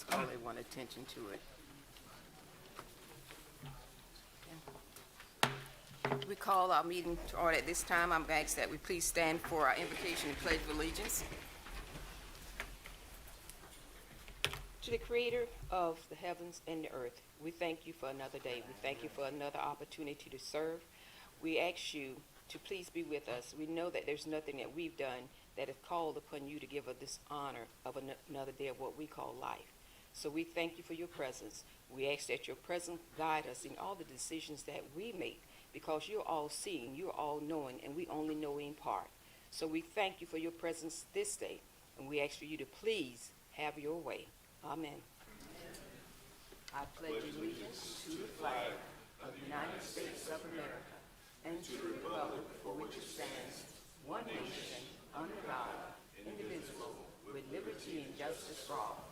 just call everyone's attention to it. We call our meeting to order at this time. I'm going to ask that we please stand for our invocation and pledge of allegiance. To the Creator of the heavens and the earth, we thank you for another day. We thank you for another opportunity to serve. We ask you to please be with us. We know that there's nothing that we've done that has called upon you to give us this honor of another day of what we call life. So we thank you for your presence. We ask that your presence guide us in all the decisions that we make, because you're all seeing, you're all knowing, and we only know in part. So we thank you for your presence this day, and we ask for you to please have your way. Amen. I pledge allegiance to the flag of the United States of America and to the republic for which it stands, one nation, under God, indivisible, with liberty and justice for all.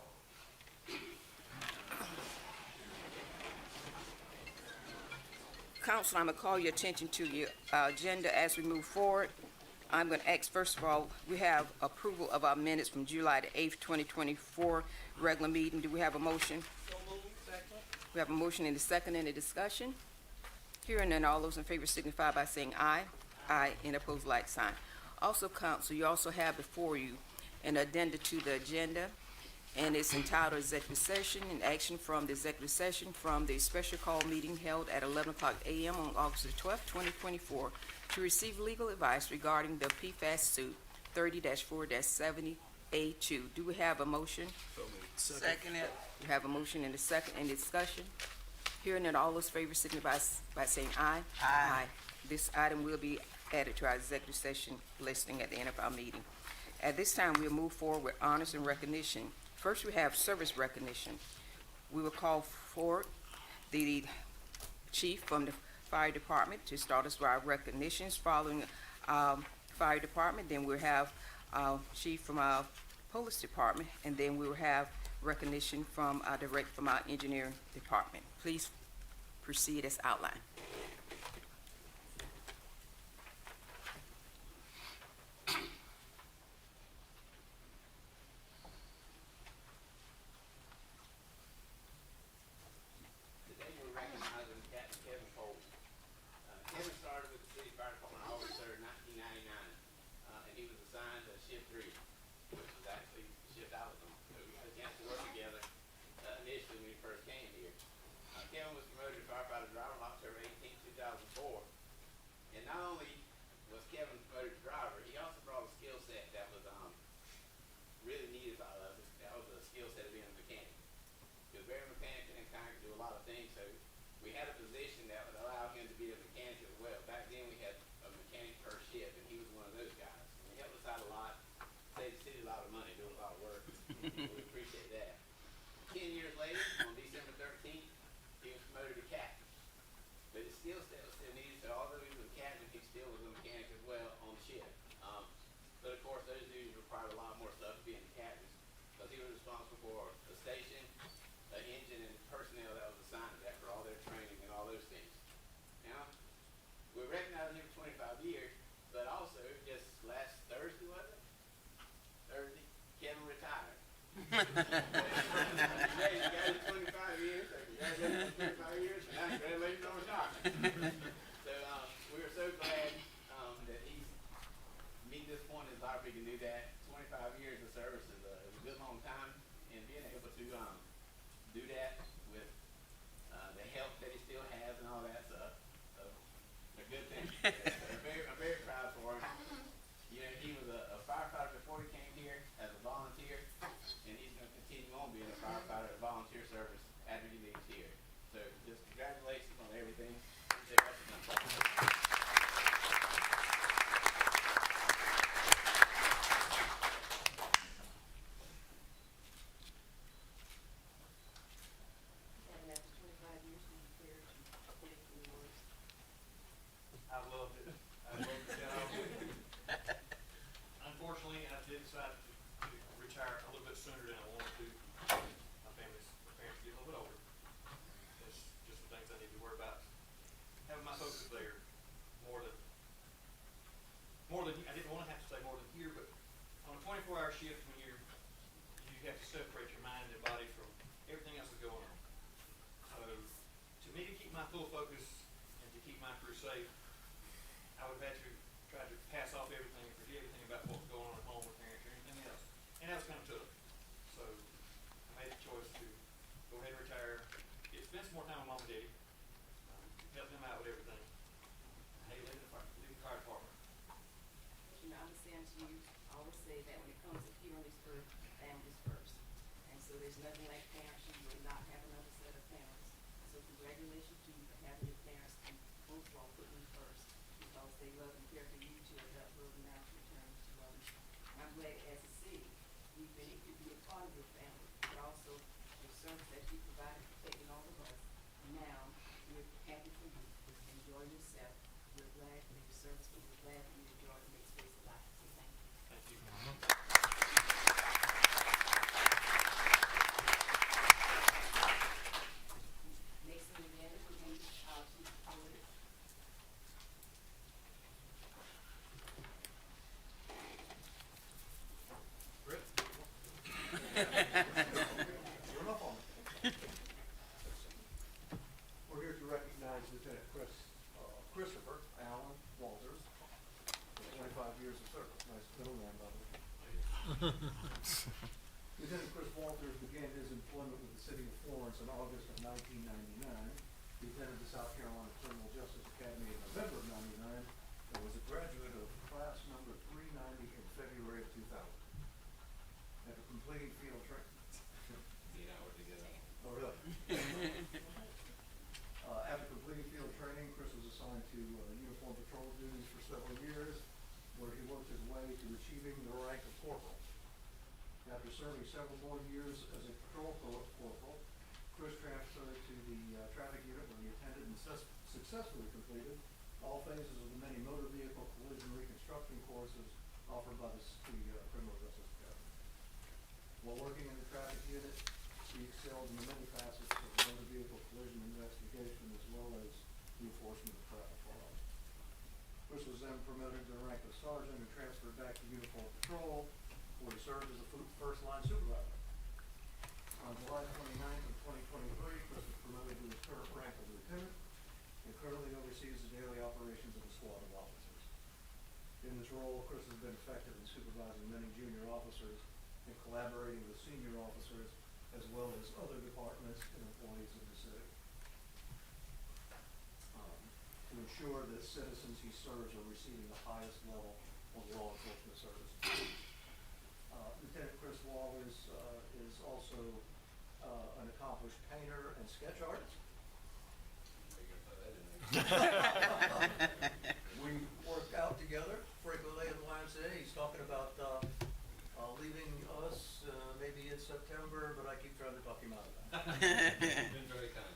Council, I'm going to call your attention to your agenda as we move forward. I'm going to ask, first of all, we have approval of our minutes from July the 8th, 2024 regular meeting. Do we have a motion? So moved. Second. We have a motion and a second. Any discussion? Hearing none, all those in favor signify by saying aye. Aye. And opposed, like sign. Also, Council, you also have before you an addenda to the agenda, and it's entitled Executive Session and Action from the Executive Session from the special call meeting held at 11 o'clock a.m. on August the 12th, 2024, to receive legal advice regarding the PFAS suit 30-4-70A2. Do we have a motion? So moved. Second it. We have a motion and a second. Any discussion? Hearing that, all those favors signify by saying aye. Aye. This item will be added to our executive session listing at the end of our meeting. At this time, we'll move forward with honors and recognition. First, we have service recognition. We will call for the chief from the fire department to start us with our recognitions following fire department. Then we'll have chief from our police department, and then we will have recognition from direct from our engineering department. Please proceed as outlined. We appreciate that. 10 years later, on December 13th, he was promoted to captain. But his skill set was still needed, so although he was a captain, he still was a mechanic as well on the ship. But of course, those duties required a lot more stuff being a captain, because he was responsible for the station, the engine, and the personnel that was assigned to that for all their training and all those things. Now, we recognized him for 25 years, but also just last Thursday, was it? Thursday, Kevin retired. Yeah, you got it 25 years, so congratulations on 25 years, and now congratulations on retirement. So we were so glad that he's meet this point in his life, he can do that. 25 years of service is a good long time, and being able to do that with the help that he still has and all that's a good thing. I'm very proud for him. You know, he was a firefighter before he came here as a volunteer, and he's going to continue on being a firefighter at volunteer service after he leaves here. So just congratulations on everything. I loved it. I loved the job. Unfortunately, I did decide to retire a little bit sooner than I wanted to. My parents get a little bit older. It's just the things I need to worry about. Having my focus there more than I didn't want to have to say more than here, but on a 24-hour shift, when you have to separate your mind and body from my full focus and to keep my crew safe, I would have had to try to pass off everything and forget everything about what was going on at home with parents or anything else. And that was kind of tough. So I made the choice to go ahead and retire, spend some more time with mom and daddy, help them out with everything. I hate leaving the fire department. You know, I understand you always say that when it comes to here on this earth, families first. And so there's nothing like parents. You will not have another set of parents. So congratulations to you for having your parents and most of all putting them first because they love and care for you to adulthood and now to return to love. And I'm glad as a city we've been able to be a part of your family, but also the service that you provided protecting all of us. Now we're happy for you. Enjoy yourself. We're glad for your service, but we're glad for you to enjoy the next phase of life. So thank you. Thank you. Next on the agenda will be our chief poet. Brett? Run up on me. We're here to recognize Lieutenant Christopher Allen Walters for 25 years of service. Nice middle name, by the way. Lieutenant Chris Walters began his employment with the city of Florence in August of 1999. He attended the South Carolina Criminal Justice Academy in November of '99 and was a graduate of class number 390 in February of 2000. After completing field training. Oh, really? After completing field training, Chris was assigned to uniform patrol duties for several years, where he worked his way to achieving the rank of corporal. After serving several more years as a patrol corporal, Chris transferred to the traffic unit where he attended and successfully completed all phases of the many motor vehicle collision reconstruction courses offered by the Criminal Justice Academy. While working in the traffic unit, he excelled in the many facets of motor vehicle collision investigation as well as the enforcement of traffic laws. Chris was then promoted to the rank of sergeant and transferred back to uniform patrol, where he served as a first line supervisor. On July 29th of 2023, Chris was promoted to his current rank of lieutenant and currently oversees the daily operations of a squad of officers. In this role, Chris has been effective in supervising many junior officers and collaborating with senior officers as well as other departments and employees of the city. To ensure that citizens he serves are receiving the highest level of law enforcement service. Lieutenant Chris Walters is also an accomplished painter and sketch artist. We work out together frequently at the YMCA. He's talking about leaving us maybe in September, but I keep trying to talk him out of that. Been very kind.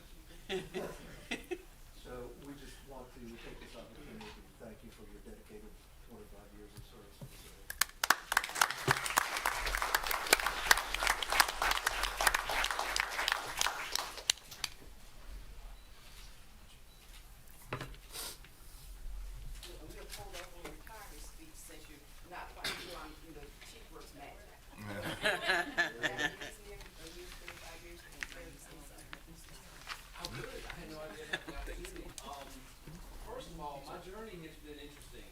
So we just want to take this opportunity to thank you for your dedicated 25 years of service to the city. We'll hold up on your retirement speech since you're not quite sure on, chief works matter. Are you 25 years and 30 something? Oh, good. I had no idea that was opportunity. First of all, my journey has been interesting.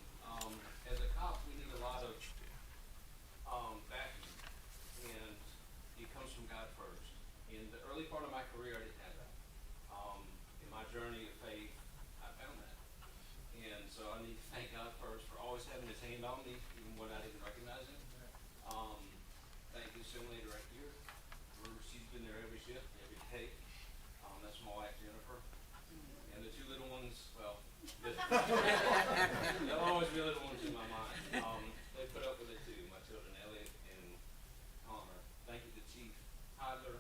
As a cop, we need a lot of backing, and it comes from God first. In the early part of my career, I didn't have that. In my journey of faith, I found that. And so I need to thank God first for always having his hand on me, even when I didn't recognize him. Thank you, Assembly Director. She's been there every shift, every day. That's my wife, Jennifer. And the two little ones, well, there'll always be little ones in my mind. They put up with it too, my children, Elliot and Connor. Thank you to Chief Heidler.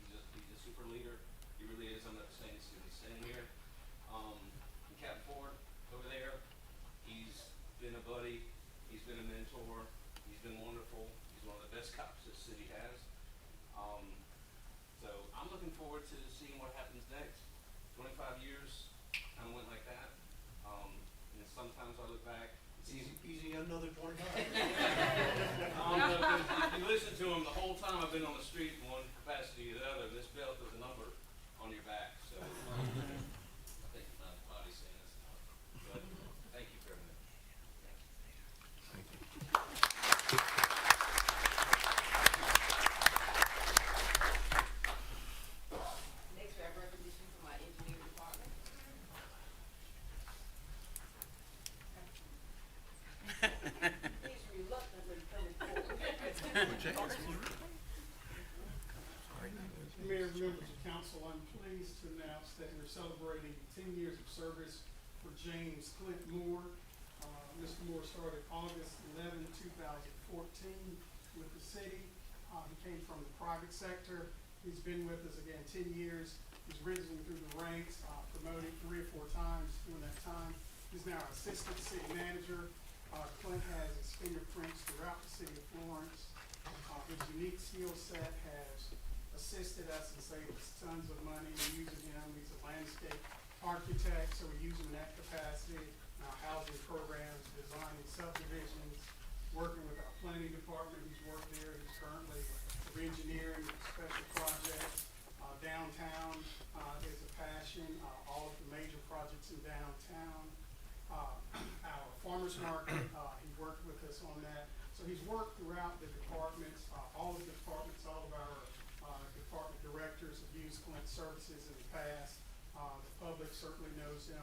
He's a super leader. He really is. I'm not saying he's standing here. And Captain Ford over there, he's been a buddy. He's been a mentor. He's been wonderful. He's one of the best cops this city has. So I'm looking forward to seeing what happens next. 25 years, kind of went like that. And sometimes I look back. It's easy another 25. If you listen to him the whole time I've been on the street in one capacity or the other, this belt is a number on your back. So Mayor, members of council, I'm pleased to announce that we're celebrating 10 years of service for James Clint Moore. Mr. Moore started August 11, 2014 with the city. He came from the private sector. He's been with us again 10 years. He's risen through the ranks, promoted 3 or 4 times during that time. He's now our assistant city manager. Clint has his fingerprints throughout the city of Florence. His unique skill set has assisted us and saved us tons of money using him. He's a landscape architect, so we use him in that capacity. In our housing programs, designing subdivisions, working with our planning department. He's worked there. He's currently engineering special projects. Downtown is a passion. All of the major projects in downtown. Our farmers market, he worked with us on that. So he's worked throughout the departments, all of the departments, all of our department directors have used Clint services in the past. The public certainly knows him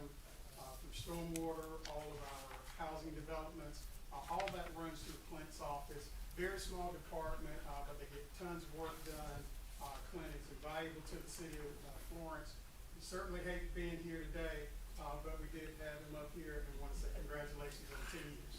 through stormwater, all of our housing developments. All that runs through Clint's office. Very small department, but they get tons of work done. Clint is invaluable to the city of Florence. We certainly hate being here today, but we did have him up here and want to say congratulations on 10 years.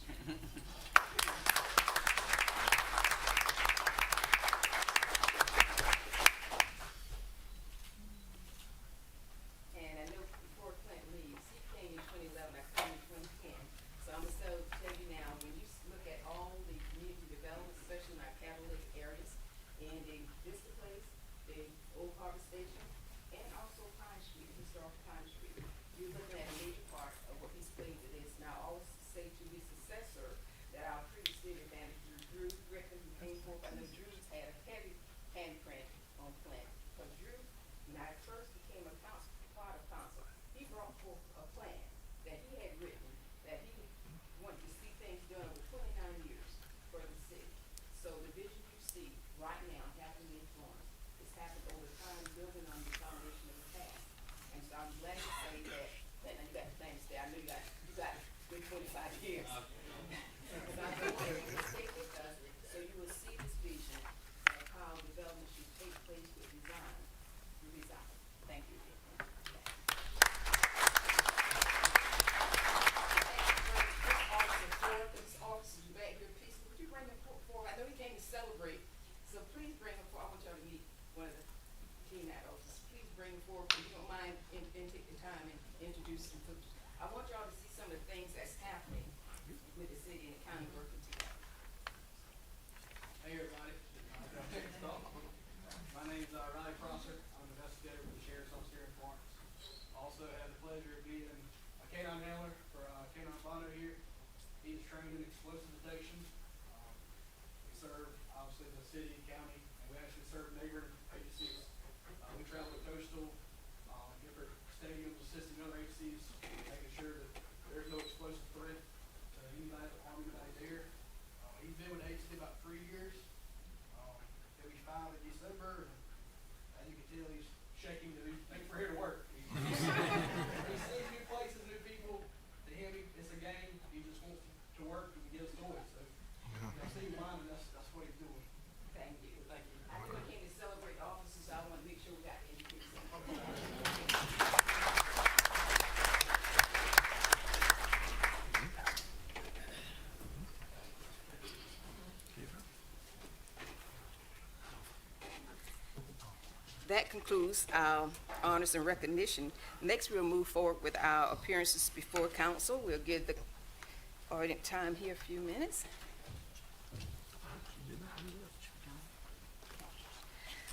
And I know before Clint leaves, he came in 2011, I came in 2010. So I'm gonna tell you now, when you look at all the community development, especially in our catalytic areas, and the Vista Place, the Old Harbor Station, and also Pine Street, historic Pine Street, you're looking at a major part of what he's played to this. Now, I always say to his successor that our previous city manager, Drew Griffin, who came forth, I know Drew's had a heavy handprint on Clint. But Drew, when I first became a part of council, he brought forth a plan that he had written, that he wanted to see things done over 29 years for the city. So the vision you see right now happening in Florence is happened over time, building on the foundation of the past. And so I'm glad to say that, Clint, you got the things there. I know you got a good 25 years. So I'm going to stay with us, so you will see this vision of how development should take place with design. Thank you. This officer is back here. Please, would you bring him forward? I know he came to celebrate, so please bring him forward. I want y'all to meet one of the team at office. Please bring him forward, if you don't mind, and take the time and introduce him. I want y'all to see some of the things that's happening with the city and the county working together. Hey everybody. My name's Riley Prosser. I'm an investigator with the Sheriff's Office here in Florence. Also had the pleasure of being a canine handler for Canine Bono here. He's trained in explosive detection. We serve obviously the city and county, and we actually serve neighboring agencies. We travel to coastal, different stadiums, assisting other agencies, making sure that there's no explosive threat to anybody that harm anybody there. He's been with the agency about 3 years. He'll be 5 in December, and as you can tell, he's shaking to be for here to work. He sees new places, new people. To him, it's a game. He just wants to work and get his toys. So, I see him minding, that's what he's doing. Thank you. Thank you. I know we came to celebrate the officers, so I want to make sure we got the education. That concludes our honors and recognition. Next, we'll move forward with our appearances before council. We'll give the audience time here a few minutes.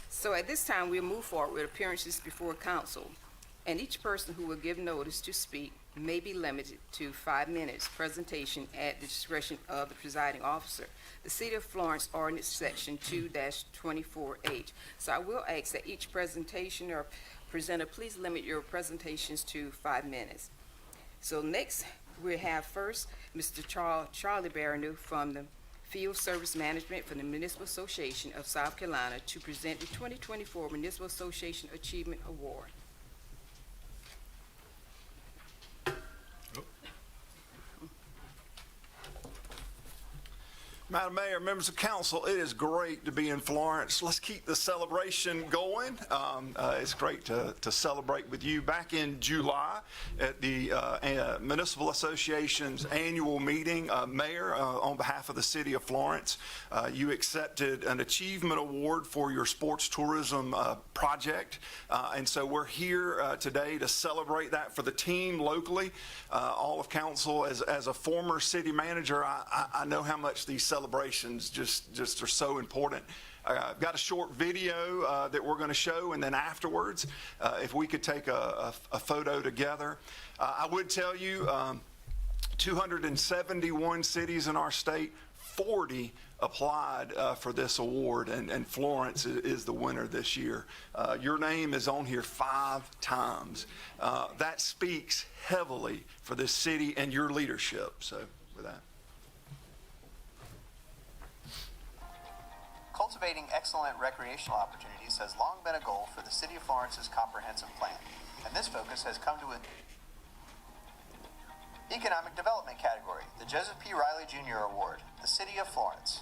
So at this time, we'll move forward with appearances before council. And each person who will give notice to speak may be limited to 5 minutes presentation at the discretion of the presiding officer. The City of Florence Ordinance Section 2-24H. So I will ask that each presentation or presenter, please limit your presentations to 5 minutes. So next, we have first Mr. Charlie Barreneau from the Field Service Management for the Municipal Association of South Carolina to present the 2024 Municipal Association Achievement Award. Madam Mayor, members of council, it is great to be in Florence. Let's keep the celebration going. It's great to celebrate with you. Back in July at the Municipal Association's annual meeting, Mayor, on behalf of the city of Florence, you accepted an achievement award for your sports tourism project. And so we're here today to celebrate that for the team locally. All of council, as a former city manager, I know how much these celebrations just are so important. I've got a short video that we're going to show, and then afterwards, if we could take a photo together. I would tell you, 271 cities in our state, 40 applied for this award, and Florence is the winner this year. Your name is on here 5 times. That speaks heavily for this city and your leadership. So with that. Cultivating excellent recreational opportunities has long been a goal for the City of Florence's comprehensive plan, and this focus has come to an economic development category, the Joseph P. Riley Jr. Award, the City of Florence.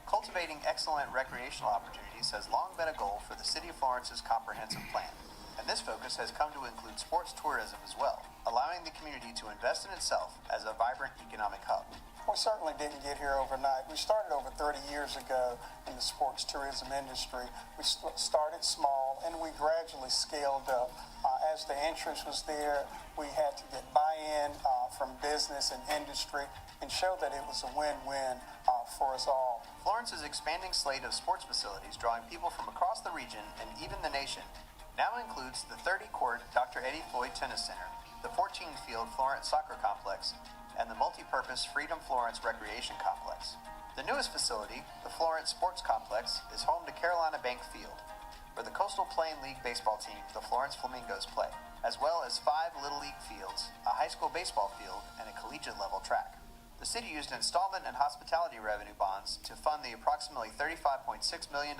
Cultivating excellent recreational opportunities has long been a goal for the City of Florence's comprehensive plan, and this focus has come to include sports tourism as well, allowing the community to invest in itself as a vibrant economic hub. We certainly didn't get here overnight. We started over 30 years ago in the sports tourism industry. We started small and we gradually scaled up. As the interest was there, we had to get buy-in from business and industry and show that it was a win-win for us all. Florence's expanding slate of sports facilities, drawing people from across the region and even the nation, now includes the 30-court Dr. Eddie Floyd Tennis Center, the 14-field Florence Soccer Complex, and the multi-purpose Freedom Florence Recreation Complex. The newest facility, the Florence Sports Complex, is home to Carolina Bank Field, where the Coastal Plain League baseball team, the Florence Flamingos, play, as well as 5 Little League fields, a high school baseball field, and a collegiate-level track. The city used installment and hospitality revenue bonds to fund the approximately $35.6 million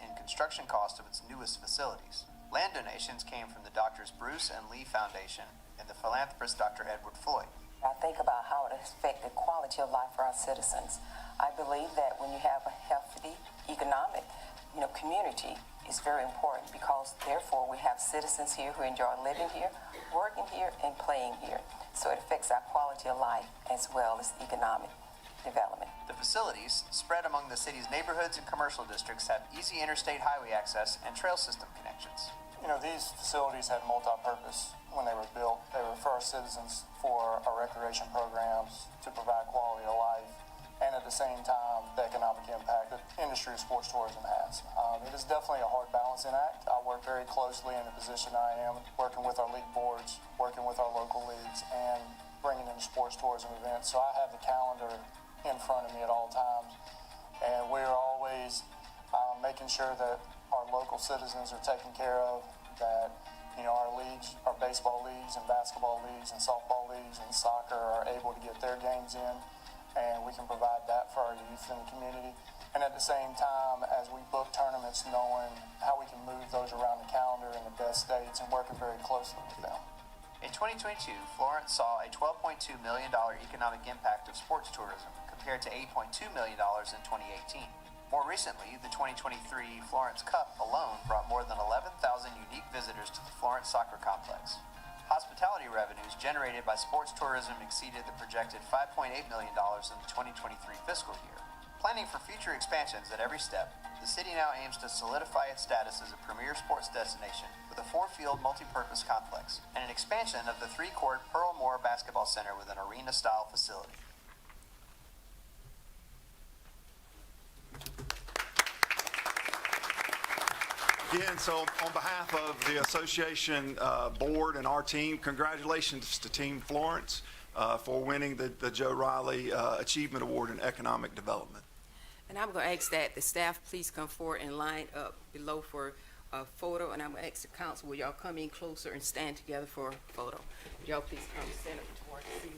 in construction cost of its newest facilities. Land donations came from the Doctors Bruce and Lee Foundation and the philanthropist Dr. Edward Floyd. I think about how it affects the quality of life for our citizens. I believe that when you have a healthy economic, community, it's very important because therefore we have citizens here who enjoy living here, working here, and playing here. So it affects our quality of life as well as economic development. The facilities, spread among the city's neighborhoods and commercial districts, have easy interstate highway access and trail system connections. These facilities had multi-purpose when they were built. They were for our citizens for our recreation programs, to provide quality of life, and at the same time, the economic impact that the industry of sports tourism has. It is definitely a hard balancing act. I work very closely in the position I am, working with our league boards, working with our local leagues, and bringing in sports tourism events. So I have the calendar in front of me at all times, and we're always making sure that our local citizens are taken care of, that our leagues, our baseball leagues and basketball leagues and softball leagues and soccer are able to get their games in, and we can provide that for our youth in the community. And at the same time, as we book tournaments, knowing how we can move those around the calendar in the best dates and working very closely with them. In 2022, Florence saw a $12.2 million economic impact of sports tourism compared to $8.2 million in 2018. More recently, the 2023 Florence Cup alone brought more than 11,000 unique visitors to the Florence Soccer Complex. Hospitality revenues generated by sports tourism exceeded the projected $5.8 million in the 2023 fiscal year. Planning for future expansions at every step, the city now aims to solidify its status as a premier sports destination with a 4-field multi-purpose complex and an expansion of the 3-court Pearl Moore Basketball Center with an arena-style facility. Again, so on behalf of the association board and our team, congratulations to Team Florence for winning the Joe Riley Achievement Award in Economic Development. And I'm going to ask that the staff please come forward and line up below for a photo. And I'm going to ask the council, will y'all come in closer and stand together for a photo? Y'all please come stand up towards the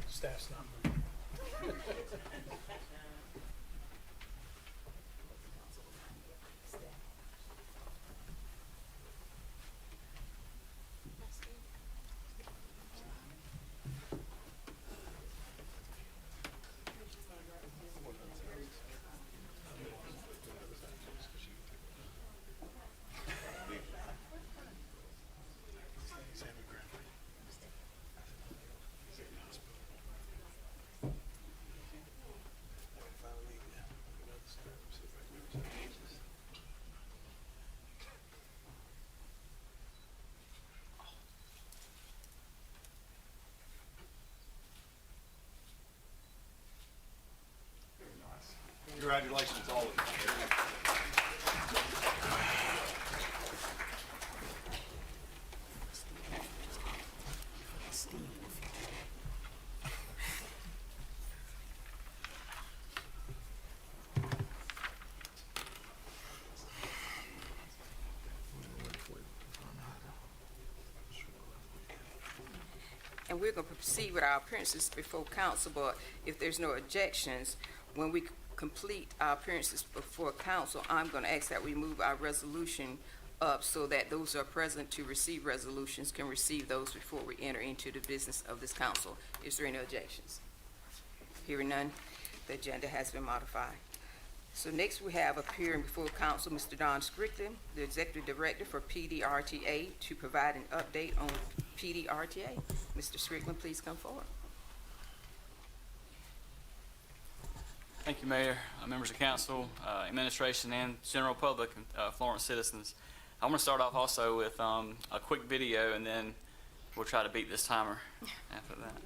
Staff's not moving. Congratulations to all of you. And we're going to proceed with our appearances before council, but if there's no objections, when we complete our appearances before council, I'm going to ask that we move our resolution up so that those who are present to receive resolutions can receive those before we enter into the business of this council. Is there any objections? Hearing none, the agenda has been modified. So next we have appearing before council, Mr. Don Strickland, the Executive Director for PDRTA, to provide an update on PDRTA. Mr. Strickland, please come forward. Thank you, Mayor, members of council, administration, and general public, Florence citizens. I want to start off also with a quick video, and then we'll try to beat this timer after that.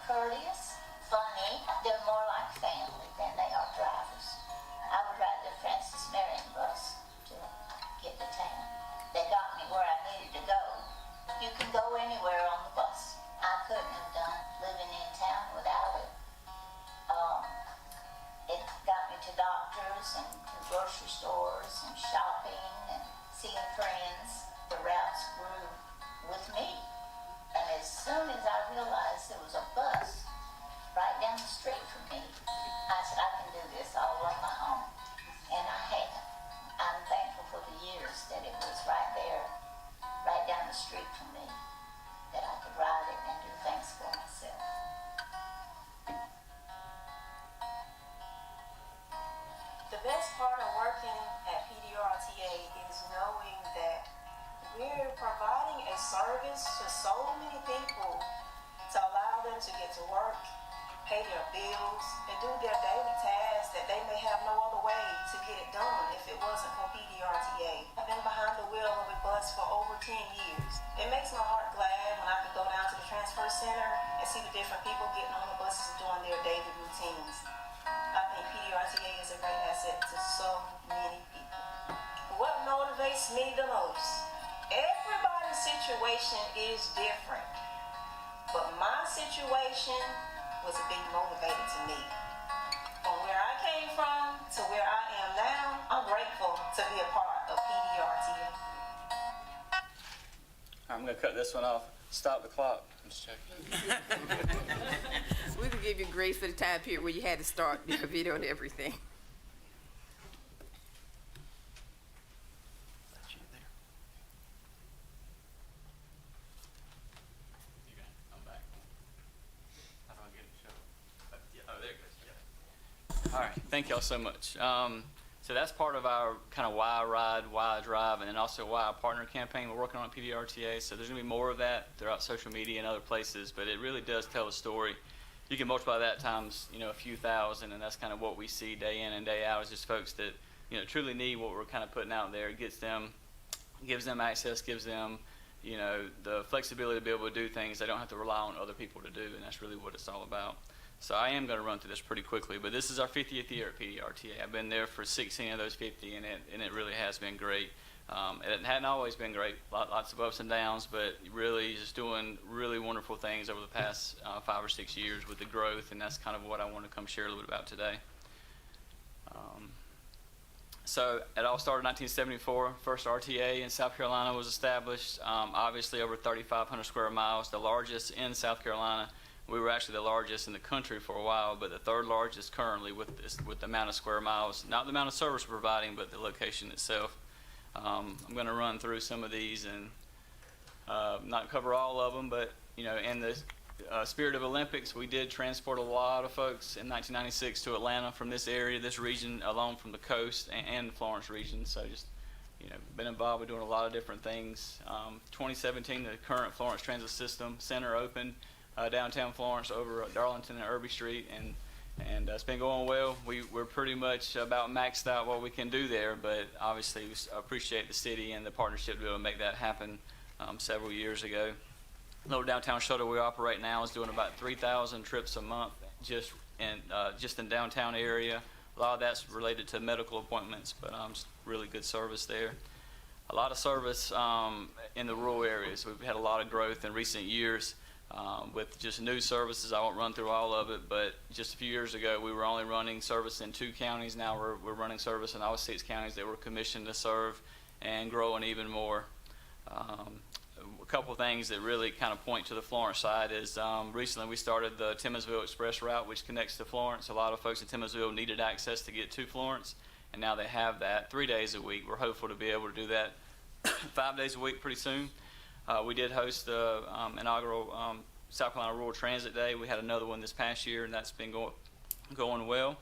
Courteous, funny, they're more like family than they are drivers. I would ride the Francis Marion bus to get to town. They got me where I needed to go. You can go anywhere on the bus. I couldn't have done living in town without it. It got me to doctors and to grocery stores and shopping and seeing friends. The routes grew with me. And as soon as I realized there was a bus right down the street from me, I said, I can do this all on my own. And I have. I'm thankful for the years that it was right there, right down the street from me, that I could ride it and do things for myself. The best part of working at PDRTA is knowing that we're providing a service to so many people to allow them to get to work, pay their bills, and do their daily tasks that they may have no other way to get it done if it wasn't for PDRTA. I've been behind the wheel of a bus for over 10 years. It makes my heart glad when I can go down to the transfer center and see the different people getting on the buses and doing their daily routines. I think PDRTA is a great asset to so many people. But what motivates me the most? Everybody's situation is different, but my situation was a big motivator to me. From where I came from to where I am now, I'm grateful to be a part of PDRTA. I'm going to cut this one off. Stop the clock. I'm just checking. We can give you grace for the time period where you had to start your video and everything. All right, thank y'all so much. So that's part of our kind of why ride, why drive, and then also why partner campaign we're working on at PDRTA. So there's going to be more of that throughout social media and other places, but it really does tell a story. You can multiply that times, a few thousand, and that's kind of what we see day in and day out is just folks that, truly need what we're kind of putting out there. It gives them access, gives them, the flexibility to be able to do things they don't have to rely on other people to do, and that's really what it's all about. So I am going to run through this pretty quickly, but this is our 50th year at PDRTA. I've been there for 16 of those 50, and it really has been great. It hadn't always been great, lots of ups and downs, but really just doing really wonderful things over the past 5 or 6 years with the growth, and that's kind of what I want to come share a little bit about today. So it all started in 1974. First RTA in South Carolina was established, obviously over 3,500 square miles, the largest in South Carolina. We were actually the largest in the country for a while, but the third largest currently with the amount of square miles, not the amount of service we're providing, but the location itself. I'm going to run through some of these and not cover all of them, but in the spirit of Olympics, we did transport a lot of folks in 1996 to Atlanta from this area, this region, along from the coast and the Florence region. So just been involved with doing a lot of different things. 2017, the current Florence Transit System Center opened downtown Florence over at Darlington and Irby Street, and it's been going well. We're pretty much about maxed out what we can do there, but obviously we appreciate the city and the partnership to be able to make that happen several years ago. Little downtown shuttle we operate now is doing about 3,000 trips a month just in downtown area. A lot of that's related to medical appointments, but just really good service there. A lot of service in the rural areas. We've had a lot of growth in recent years with just new services. I won't run through all of it, but just a few years ago we were only running service in 2 counties. Now we're running service in all 6 counties that we're commissioned to serve, and growing even more. A couple things that really kind of point to the Florence side is recently we started the Timminsville Express route, which connects to Florence. A lot of folks in Timminsville needed access to get to Florence, and now they have that 3 days a week. We're hopeful to be able to do that 5 days a week pretty soon. We did host the inaugural South Carolina Rural Transit Day. We had another one this past year, and that's been going well.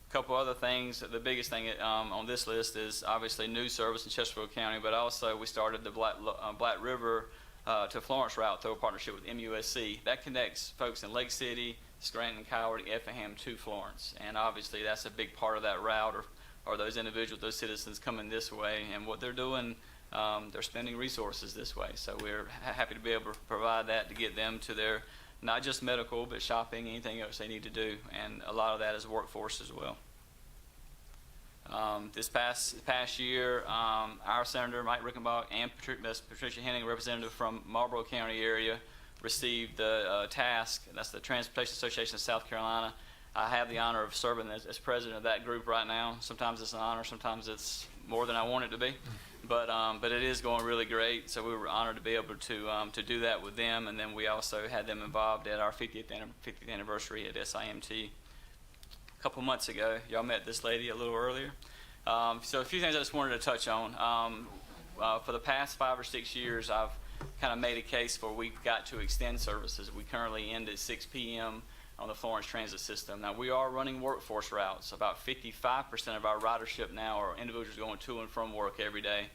Couple other things. The biggest thing on this list is obviously new service in Chesterfield County, but also we started the Black River to Florence route through a partnership with MUSC. That connects folks in Lake City, Scranton, Coward, Effingham to Florence, and obviously that's a big part of that route, or those individuals, those citizens coming this way, and what they're doing, they're spending resources this way. So we're happy to be able to provide that to get them to their not just medical, but shopping, anything else they need to do, and a lot of that is workforce as well. This past year, our Senator Mike Rickenbach and Patricia Henning, representative from Marlboro County area, received the task. That's the Transportation Association of South Carolina. I have the honor of serving as president of that group right now. Sometimes it's an honor, sometimes it's more than I want it to be. But it is going really great, so we were honored to be able to do that with them, and then we also had them involved at our 50th anniversary at SIMT a couple months ago. Y'all met this lady a little earlier. So a few things I just wanted to touch on. For the past 5 or 6 years, I've kind of made a case for we've got to extend services. We currently end at 6 p.m. on the Florence Transit System. Now, we are running workforce routes. About 55% of our ridership now are individuals going to and from work every day.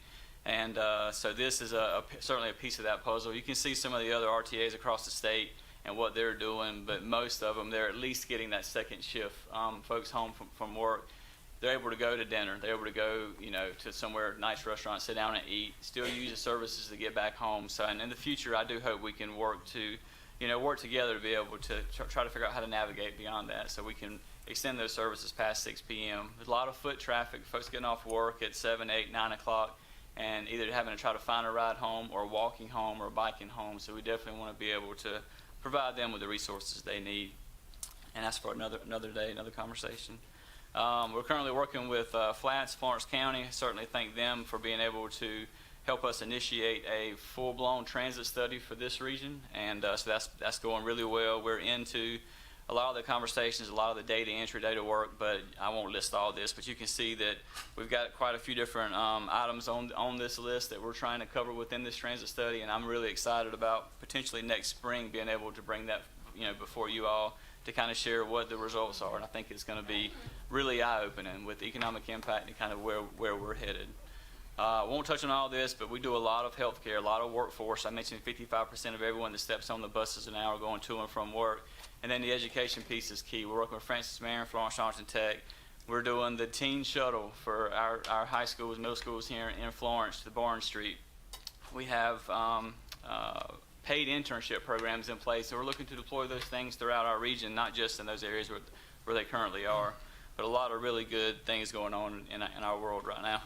And so this is certainly a piece of that puzzle. You can see some of the other RTAs across the state and what they're doing, but most of them, they're at least getting that second shift. Folks home from work, they're able to go to dinner. They're able to go, to somewhere, nice restaurant, sit down and eat, still use the services to get back home. So, and in the future, I do hope we can work together to be able to try to figure out how to navigate beyond that, so we can extend those services past 6 p.m. There's a lot of foot traffic, folks getting off work at 7, 8, 9 o'clock, and either having to try to find a ride home or walking home or biking home. So we definitely want to be able to provide them with the resources they need. And that's for another day, another conversation. We're currently working with Florence County. I certainly thank them for being able to help us initiate a full-blown transit study for this region, and so that's going really well. We're into a lot of the conversations, a lot of the data entry, data work, but I won't list all this, but you can see that we've got quite a few different items on this list that we're trying to cover within this transit study, and I'm really excited about potentially next spring being able to bring that before you all to kind of share what the results are, and I think it's going to be really eye-opening with the economic impact and kind of where we're headed. I won't touch on all this, but we do a lot of healthcare, a lot of workforce. I mentioned 55% of everyone that steps on the buses an hour going to and from work. And then the education piece is key. We're working with Francis Marion, Florence Johnson Tech. We're doing the teen shuttle for our high schools, middle schools here in Florence to Barnes Street. We have paid internship programs in place, so we're looking to deploy those things throughout our region, not just in those areas where they currently are, but a lot of really good things going on in our world right now.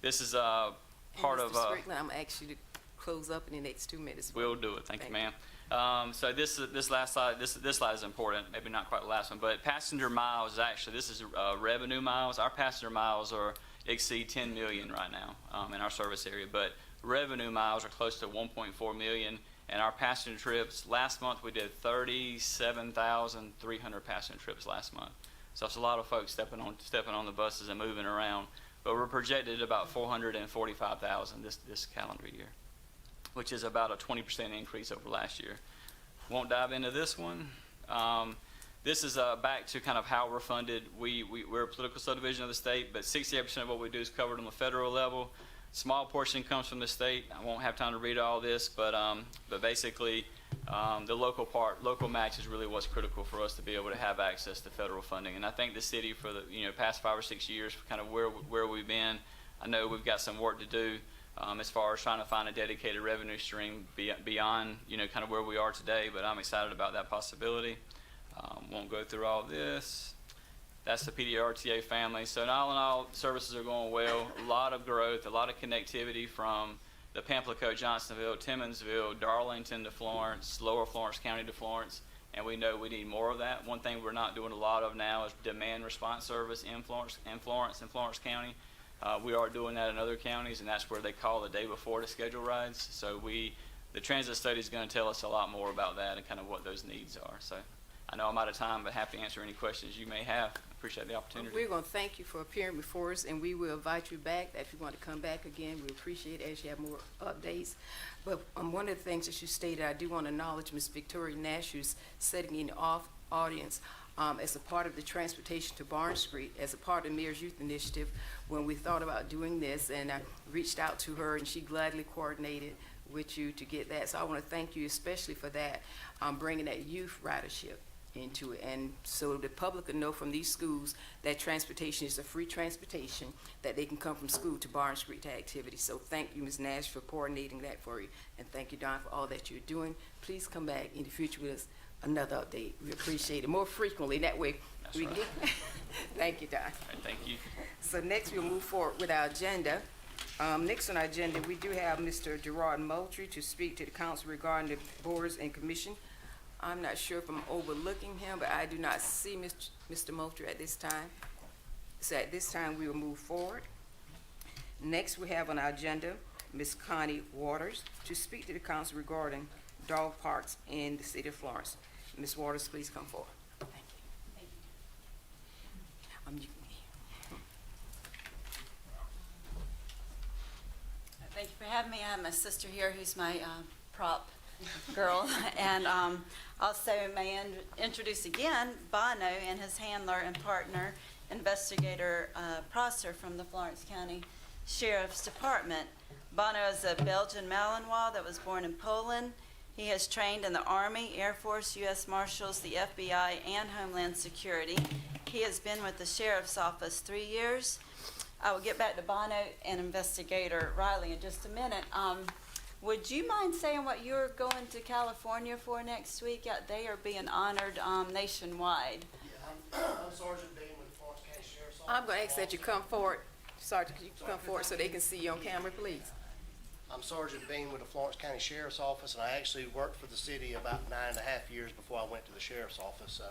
This is part of. Mr. Strickland, I'm going to ask you to close up in the next 2 minutes. We'll do it. Thank you, ma'am. So this last slide, this slide is important. Maybe not quite the last one, but passenger miles this is revenue miles. Our passenger miles exceed 10 million right now in our service area, but revenue miles are close to 1.4 million. And our passenger trips, last month we did 37,300 passenger trips last month. So it's a lot of folks stepping on the buses and moving around. But we're projected about 445,000 this calendar year, which is about a 20% increase over last year. Won't dive into this one. this is back to kind of how we're funded. We're a political subdivision of the state, but 68% of what we do is covered on the federal level. Small portion comes from the state. I won't have time to read all this, but basically the local match is really what's critical for us to be able to have access to federal funding. And I think the city for the past 5 or 6 years, kind of where we've been, I know we've got some work to do as far as trying to find a dedicated revenue stream beyond kind of where we are today. But I'm excited about that possibility. Won't go through all this. That's the PDRTA family. So in all, services are going well. A lot of growth, a lot of connectivity from the Pamplico, Johnsonville, Timminsville, Darlington to Florence, Lower Florence County to Florence, and we know we need more of that. One thing we're not doing a lot of now is demand response service in Florence County. We are doing that in other counties, and that's where they call the day before to schedule rides. So the transit study is going to tell us a lot more about that and kind of what those needs are. So I know I'm out of time, but happy to answer any questions you may have. Appreciate the opportunity. We're going to thank you for appearing before us, and we will invite you back. If you want to come back again, we appreciate it as you have more updates. But one of the things that you stated, I do want to acknowledge Ms. Victoria Nash, who's sitting in the audience as a part of the transportation to Barnes Street, as a part of the Mayor's Youth Initiative. When we thought about doing this, and I reached out to her, and she gladly coordinated with you to get that. So I want to thank you especially for that, bringing that youth ridership into it, and so the public will know from these schools that transportation is a free transportation, that they can come from school to Barnes Street to activities. So thank you, Ms. Nash, for coordinating that for you, and thank you, Don, for all that you're doing. Please come back in the future with us another update. We appreciate it more frequently. That way we can get thank you, Don. All right, thank you. So next we'll move forward with our agenda. Next on our agenda, we do have Mr. Gerard Moultrie to speak to the council regarding the boards and commission. I'm not sure if I'm overlooking him, but I do not see Mr. Moultrie at this time. So at this time, we will move forward. Next, we have on our agenda Ms. Connie Waters to speak to the council regarding dog parks in the city of Florence. Ms. Waters, please come forward. Thank you. Thank you for having me. I have my sister here who's my prop girl. And also may introduce again Bono and his handler and partner, Investigator Prosser from the Florence County Sheriff's Department. Bono is a Belgian Malinois that was born in Poland. He has trained in the Army, Air Force, U.S. Marshals, the FBI, and Homeland Security. He has been with the Sheriff's Office 3 years. I will get back to Bono and Investigator Riley in just a minute. Would you mind saying what you're going to California for next week? They are being honored nationwide. Yeah, I'm Sergeant Dean with the Florence County Sheriff's Office. I'm going to ask that you come forward. Sergeant, could you come forward so they can see you on camera, please? I'm Sergeant Bean with the Florence County Sheriff's Office, and I actually worked for the city about 9.5 years before I went to the Sheriff's Office.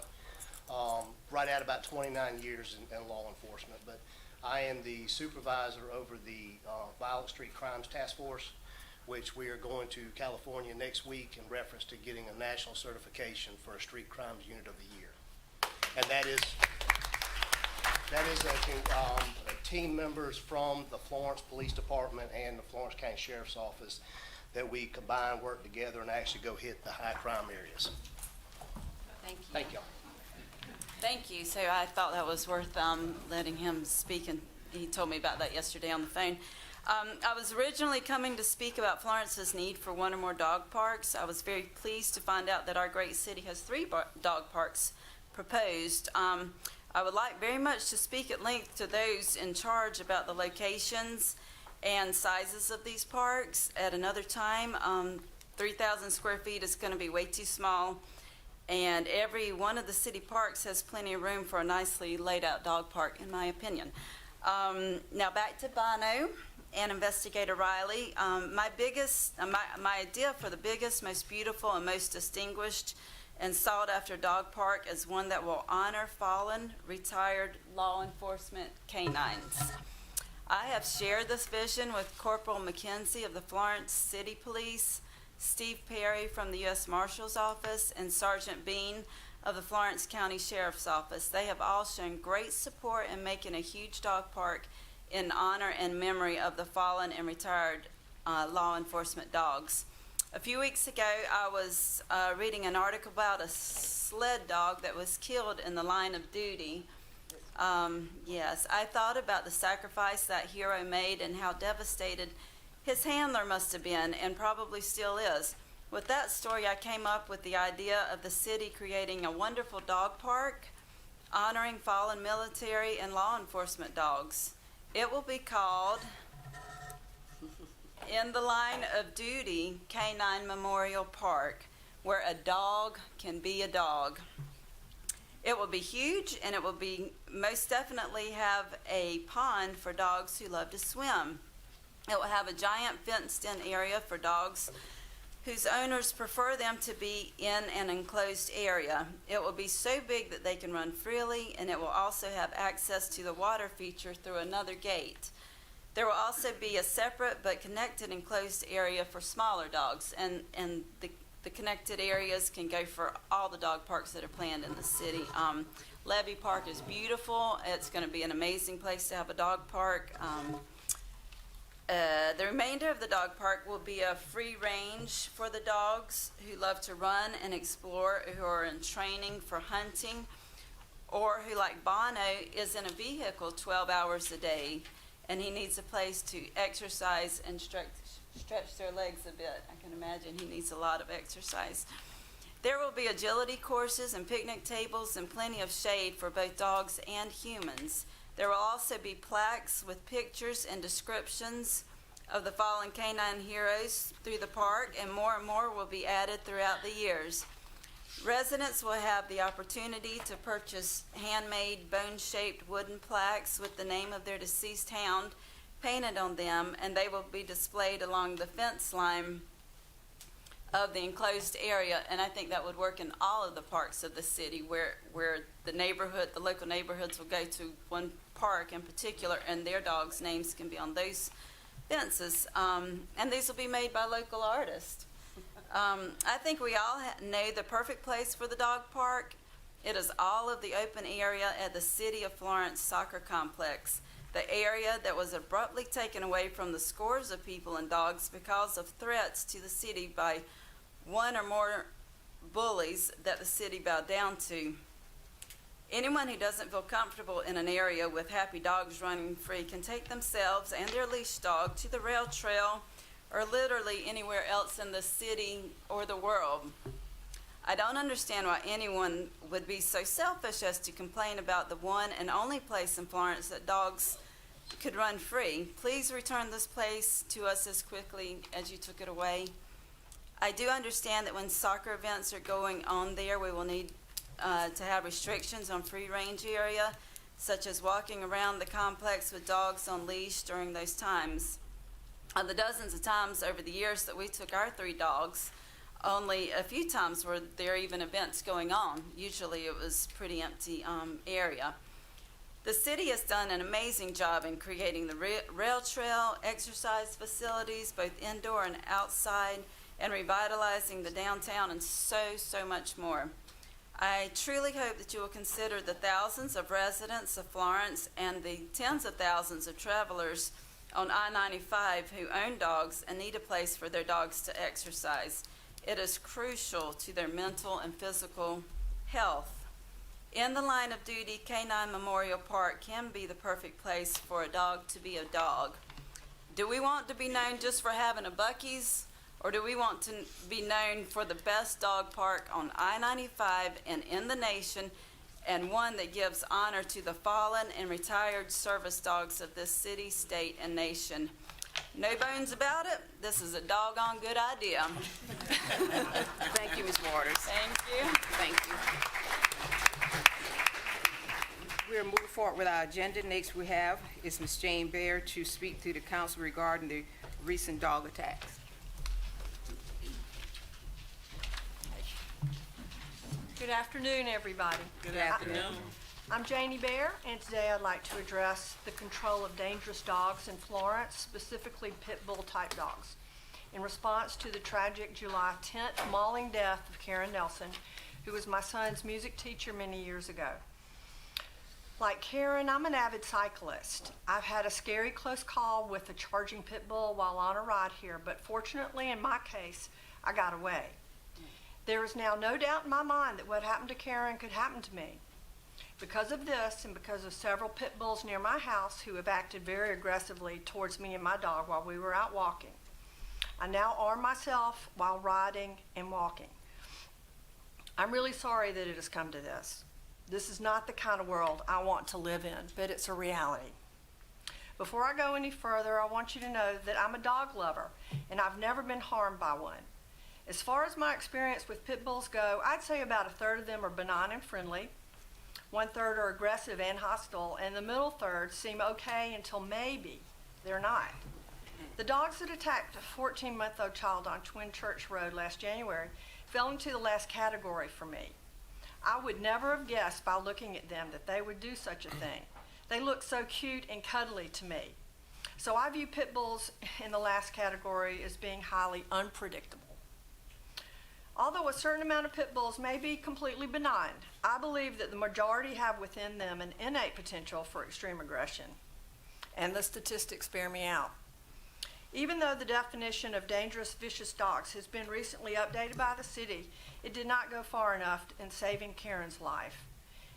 So, right at about 29 years in law enforcement. But I am the supervisor over the Violent Street Crimes Task Force, which we are going to California next week in reference to getting a national certification for a street crimes unit of the year. And that is team members from the Florence Police Department and the Florence County Sheriff's Office that we combine, work together, and actually go hit the high crime areas. Thank you. Thank you. Thank you. So I thought that was worth letting him speak, and he told me about that yesterday on the phone. I was originally coming to speak about Florence's need for one or more dog parks. I was very pleased to find out that our great city has 3 dog parks proposed. I would like very much to speak at length to those in charge about the locations and sizes of these parks at another time. 3,000 square feet is going to be way too small, and every one of the city parks has plenty of room for a nicely laid out dog park, in my opinion. Now back to Bono and Investigator Riley. My idea for the biggest, most beautiful, and most distinguished and sought after dog park is one that will honor fallen, retired law enforcement canines. I have shared this vision with Corporal McKenzie of the Florence City Police, Steve Perry from the U.S. Marshal's Office, and Sergeant Bean of the Florence County Sheriff's Office. They have all shown great support in making a huge dog park in honor and memory of the fallen and retired law enforcement dogs. A few weeks ago, I was reading an article about a sled dog that was killed in the line of duty. Yes, I thought about the sacrifice that hero made and how devastated his handler must have been, and probably still is. With that story, I came up with the idea of the city creating a wonderful dog park honoring fallen military and law enforcement dogs. It will be called In the Line of Duty Canine Memorial Park, where a dog can be a dog. It will be huge, and it will be most definitely have a pond for dogs who love to swim. It will have a giant fenced-in area for dogs whose owners prefer them to be in an enclosed area. It will be so big that they can run freely, and it will also have access to the water feature through another gate. There will also be a separate but connected enclosed area for smaller dogs, and the connected areas can go for all the dog parks that are planned in the city. Levy Park is beautiful. It's going to be an amazing place to have a dog park. The remainder of the dog park will be a free range for the dogs who love to run and explore, who are in training for hunting, or who, like Bono, is in a vehicle 12 hours a day, and he needs a place to exercise and stretch their legs a bit. I can imagine he needs a lot of exercise. There will be agility courses and picnic tables and plenty of shade for both dogs and humans. There will also be plaques with pictures and descriptions of the fallen canine heroes through the park, and more will be added throughout the years. Residents will have the opportunity to purchase handmade bone-shaped wooden plaques with the name of their deceased hound painted on them, and they will be displayed along the fence line of the enclosed area. And I think that would work in all of the parks of the city, where the local neighborhoods will go to one park in particular, and their dogs' names can be on those fences. And these will be made by local artists. I think we all know the perfect place for the dog park. It is all of the open area at the City of Florence soccer complex, the area that was abruptly taken away from the scores of people and dogs because of threats to the city by one or more bullies that the city bowed down to. Anyone who doesn't feel comfortable in an area with happy dogs running free can take themselves and their leash dog to the rail trail or literally anywhere else in the city or the world. I don't understand why anyone would be so selfish as to complain about the one and only place in Florence that dogs could run free. Please return this place to us as quickly as you took it away. I do understand that when soccer events are going on there, we will need to have restrictions on free range area, such as walking around the complex with dogs on leash during those times. The dozens of times over the years that we took our 3 dogs, only a few times were there even events going on. Usually it was pretty empty area. The city has done an amazing job in creating the rail trail, exercise facilities, both indoor and outside, and revitalizing the downtown, and so much more. I truly hope that you will consider the thousands of residents of Florence and the tens of thousands of travelers on I-95 who own dogs and need a place for their dogs to exercise. It is crucial to their mental and physical health. In the Line of Duty Canine Memorial Park can be the perfect place for a dog to be a dog. Do we want to be known just for having a Buc-ee's, or do we want to be known for the best dog park on I-95 and in the nation, and one that gives honor to the fallen and retired service dogs of this city, state, and nation? No bones about it, this is a doggone good idea. Thank you, Ms. Waters. Thank you. Thank you. We're moving forward with our agenda. Next we have is Ms. Jane Baer to speak to the council regarding the recent dog attacks. Good afternoon, everybody. Good afternoon. I'm Janie Baer, and today I'd like to address the control of dangerous dogs in Florence, specifically pit bull type dogs, in response to the tragic July 10th mauling death of Karen Nelson, who was my son's music teacher many years ago. Like Karen, I'm an avid cyclist. I've had a scary close call with a charging pit bull while on a ride here, but fortunately in my case, I got away. There is now no doubt in my mind that what happened to Karen could happen to me. Because of this and because of several pit bulls near my house who have acted very aggressively towards me and my dog while we were out walking, I now arm myself while riding and walking. I'm really sorry that it has come to this. This is not the kind of world I want to live in, but it's a reality. Before I go any further, I want you to know that I'm a dog lover and I've never been harmed by one. As far as my experience with pit bulls go, I'd say about a third of them are benign and friendly. 1/3 are aggressive and hostile, and the middle third seem okay until maybe they're not. The dogs that attacked a 14-month-old child on Twin Church Road last January fell into the last category for me. I would never have guessed by looking at them that they would do such a thing. They look so cute and cuddly to me. So I view pit bulls in the last category as being highly unpredictable. Although a certain amount of pit bulls may be completely benign, I believe that the majority have within them an innate potential for extreme aggression. And the statistics bear me out. Even though the definition of dangerous, vicious dogs has been recently updated by the city, it did not go far enough in saving Karen's life.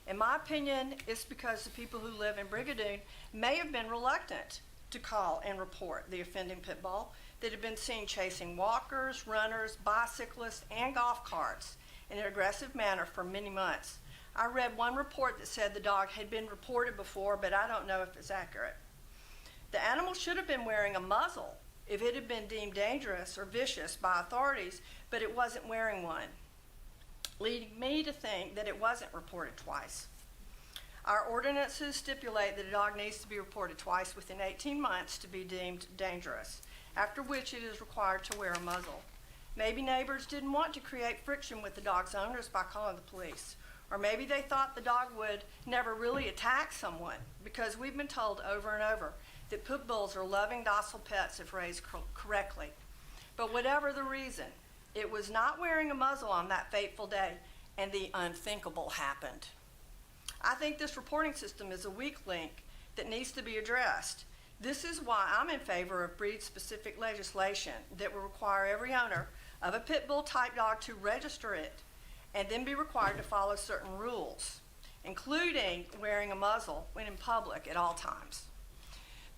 In my opinion, it's because the people who live in Brigadoon may have been reluctant to call and report the offending pit bull that had been seen chasing walkers, runners, bicyclists, and golf carts in an aggressive manner for many months. I read one report that said the dog had been reported before, but I don't know if it's accurate. The animal should have been wearing a muzzle if it had been deemed dangerous or vicious by authorities, but it wasn't wearing one, leading me to think that it wasn't reported twice. Our ordinances stipulate that a dog needs to be reported twice within 18 months to be deemed dangerous, after which it is required to wear a muzzle. Maybe neighbors didn't want to create friction with the dog's owners by calling the police, or maybe they thought the dog would never really attack someone, because we've been told over and over that pit bulls are loving, docile pets if raised correctly. But whatever the reason, it was not wearing a muzzle on that fateful day, and the unthinkable happened. I think this reporting system is a weak link that needs to be addressed. This is why I'm in favor of breed-specific legislation that will require every owner of a pit bull type dog to register it and then be required to follow certain rules, including wearing a muzzle when in public at all times.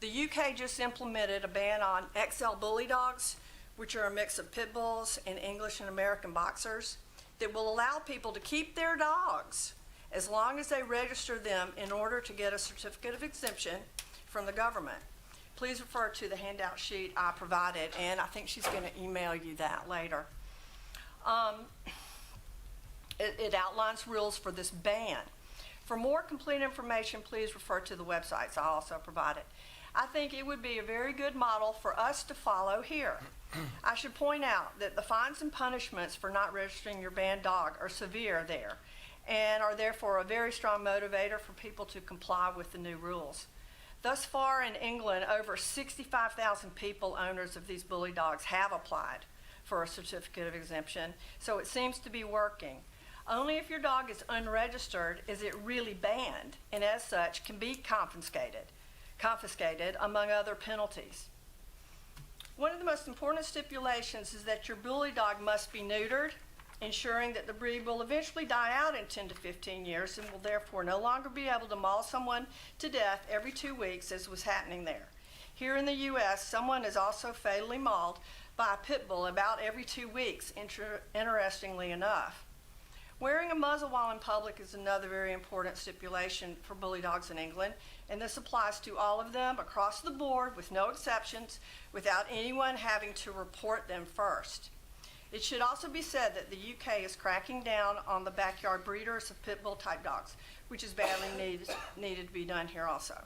The UK just implemented a ban on XL bully dogs, which are a mix of pit bulls and English and American boxers, that will allow people to keep their dogs as long as they register them in order to get a certificate of exemption from the government. Please refer to the handout sheet I provided, and I think she's going to email you that later. It outlines rules for this ban. For more complete information, please refer to the websites I also provided. I think it would be a very good model for us to follow here. I should point out that the fines and punishments for not registering your banned dog are severe there and are therefore a very strong motivator for people to comply with the new rules. Thus far in England, over 65,000 people, owners of these bully dogs, have applied for a certificate of exemption, so it seems to be working. Only if your dog is unregistered is it really banned, and as such can be confiscated, among other penalties. One of the most important stipulations is that your bully dog must be neutered, ensuring that the breed will eventually die out in 10 to 15 years and will therefore no longer be able to maul someone to death every 2 weeks, as was happening there. Here in the U.S., someone is also fatally mauled by a pit bull about every 2 weeks, interestingly enough. Wearing a muzzle while in public is another very important stipulation for bully dogs in England, and this applies to all of them across the board with no exceptions, without anyone having to report them first. It should also be said that the UK is cracking down on the backyard breeders of pit bull type dogs, which is badly needed to be done here also.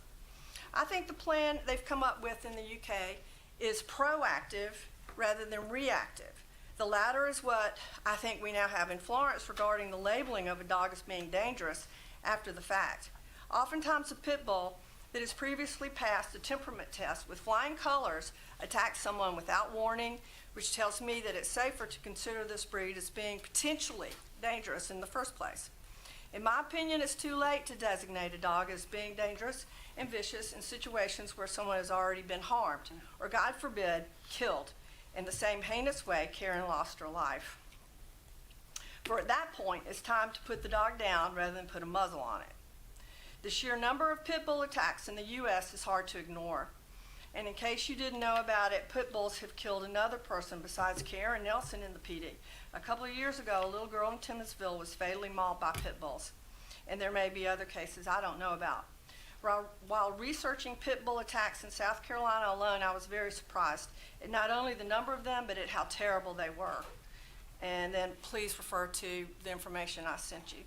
I think the plan they've come up with in the UK is proactive rather than reactive. The latter is what I think we now have in Florence regarding the labeling of a dog as being dangerous after the fact. Oftentimes a pit bull that has previously passed the temperament test with flying colors attacks someone without warning, which tells me that it's safer to consider this breed as being potentially dangerous in the first place. In my opinion, it's too late to designate a dog as being dangerous and vicious in situations where someone has already been harmed or, God forbid, killed. In the same heinous way, Karen lost her life. For at that point, it's time to put the dog down rather than put a muzzle on it. The sheer number of pit bull attacks in the U.S. is hard to ignore. And in case you didn't know about it, pit bulls have killed another person besides Karen Nelson in the PD. A couple of years ago, a little girl in Timmonsville was fatally mauled by pit bulls. And there may be other cases I don't know about. While researching pit bull attacks in South Carolina alone, I was very surprised at not only the number of them, but at how terrible they were. And then please refer to the information I sent you.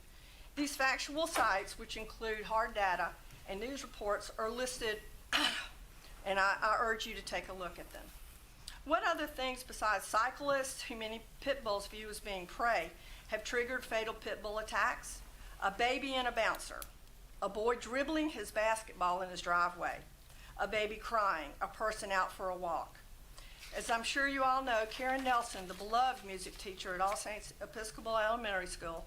These factual sites, which include hard data and news reports, are listed, and I urge you to take a look at them. What other things besides cyclists, who many pit bulls view as being prey, have triggered fatal pit bull attacks? A baby and a bouncer, a boy dribbling his basketball in his driveway, a baby crying, a person out for a walk. As I'm sure you all know, Karen Nelson, the beloved music teacher at All Saints Episcopal Elementary School,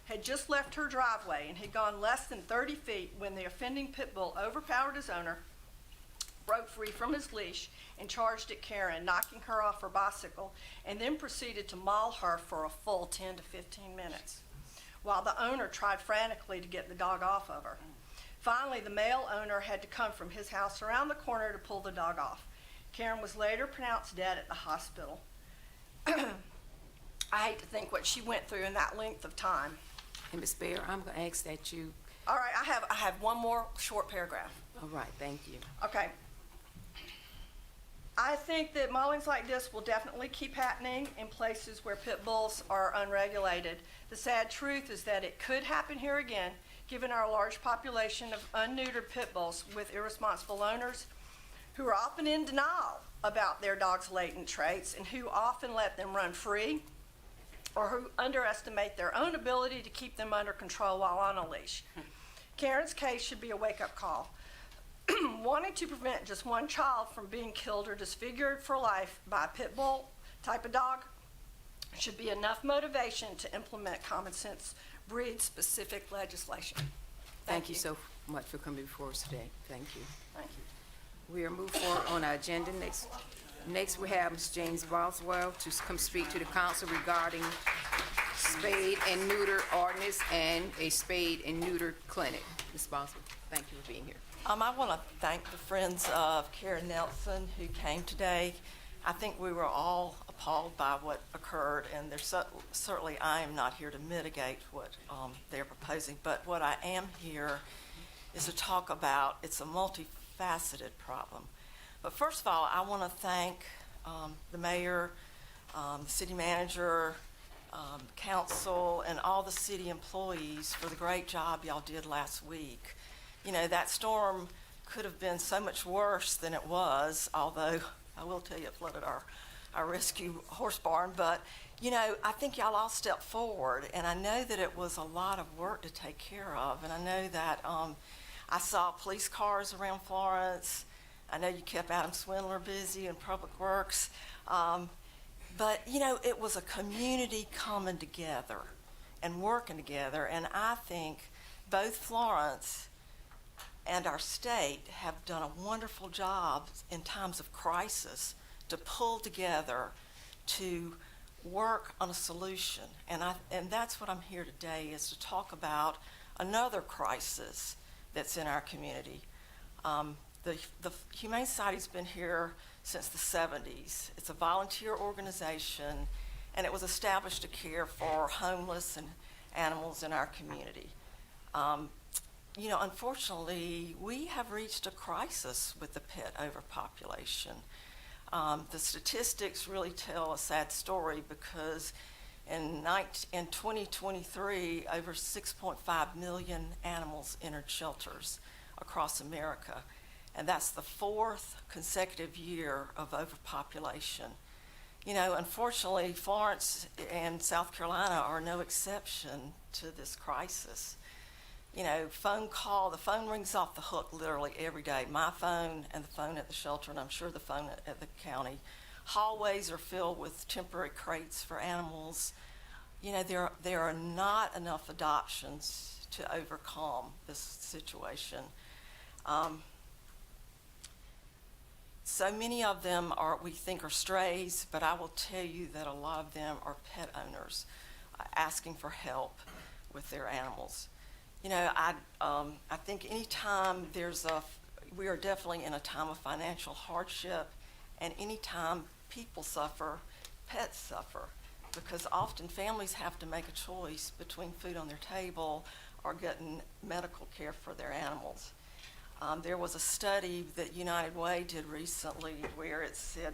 had just left her driveway and had gone less than 30 feet when the offending pit bull overpowered his owner, broke free from his leash, and charged at Karen, knocking her off her bicycle, and then proceeded to maul her for a full 10 to 15 minutes, while the owner tried frantically to get the dog off of her. Finally, the male owner had to come from his house around the corner to pull the dog off. Karen was later pronounced dead at the hospital. I hate to think what she went through in that length of time. And Ms. Bear, I'm going to ask that you, All right, I have one more short paragraph. all right, thank you. Okay. I think that maulings like this will definitely keep happening in places where pit bulls are unregulated. The sad truth is that it could happen here again, given our large population of unneutered pit bulls with irresponsible owners who are often in denial about their dog's latent traits and who often let them run free or who underestimate their own ability to keep them under control while on a leash. Karen's case should be a wake-up call. Wanting to prevent just one child from being killed or disfigured for life by a pit bull type of dog should be enough motivation to implement common sense breed-specific legislation. Thank you so much for coming before us today. Thank you. Thank you. We are moving forward on our agenda. Next we have Ms. James Boswell to come speak to the council regarding spade and neuter ordinance and a spade and neuter clinic. Ms. Boswell, thank you for being here. I want to thank the friends of Karen Nelson who came today. I think we were all appalled by what occurred, and certainly I am not here to mitigate what they're proposing, but what I am here is to talk about, it's a multifaceted problem. But first of all, I want to thank the mayor, the city manager, council, and all the city employees for the great job y'all did last week. You know, that storm could have been so much worse than it was, although I will tell you it flooded our rescue horse barn. But, you know, I think y'all all stepped forward, and I know that it was a lot of work to take care of. And I know that I saw police cars around Florence. I know you kept Adam Swindler busy in Public Works. But, you know, it was a community coming together and working together. And I think both Florence and our state have done a wonderful job in times of crisis to pull together to work on a solution. And that's what I'm here today, is to talk about another crisis that's in our community. The Humane Society's been here since the 70s. It's a volunteer organization, and it was established to care for homeless and animals in our community. You know, unfortunately, we have reached a crisis with the pet overpopulation. The statistics really tell a sad story, because in 2023, over 6.5 million animals entered shelters across America. And that's the 4th consecutive year of overpopulation. You know, unfortunately, Florence and South Carolina are no exception to this crisis. You know, the phone rings off the hook literally every day. My phone and the phone at the shelter, and I'm sure the phone at the county. Hallways are filled with temporary crates for animals. You know, there are not enough adoptions to overcome this situation. So many of them we think are strays, but I will tell you that a lot of them are pet owners asking for help with their animals. You know, I think anytime we are definitely in a time of financial hardship, and anytime people suffer, pets suffer, because often families have to make a choice between food on their table or getting medical care for their animals. There was a study that United Way did recently where it said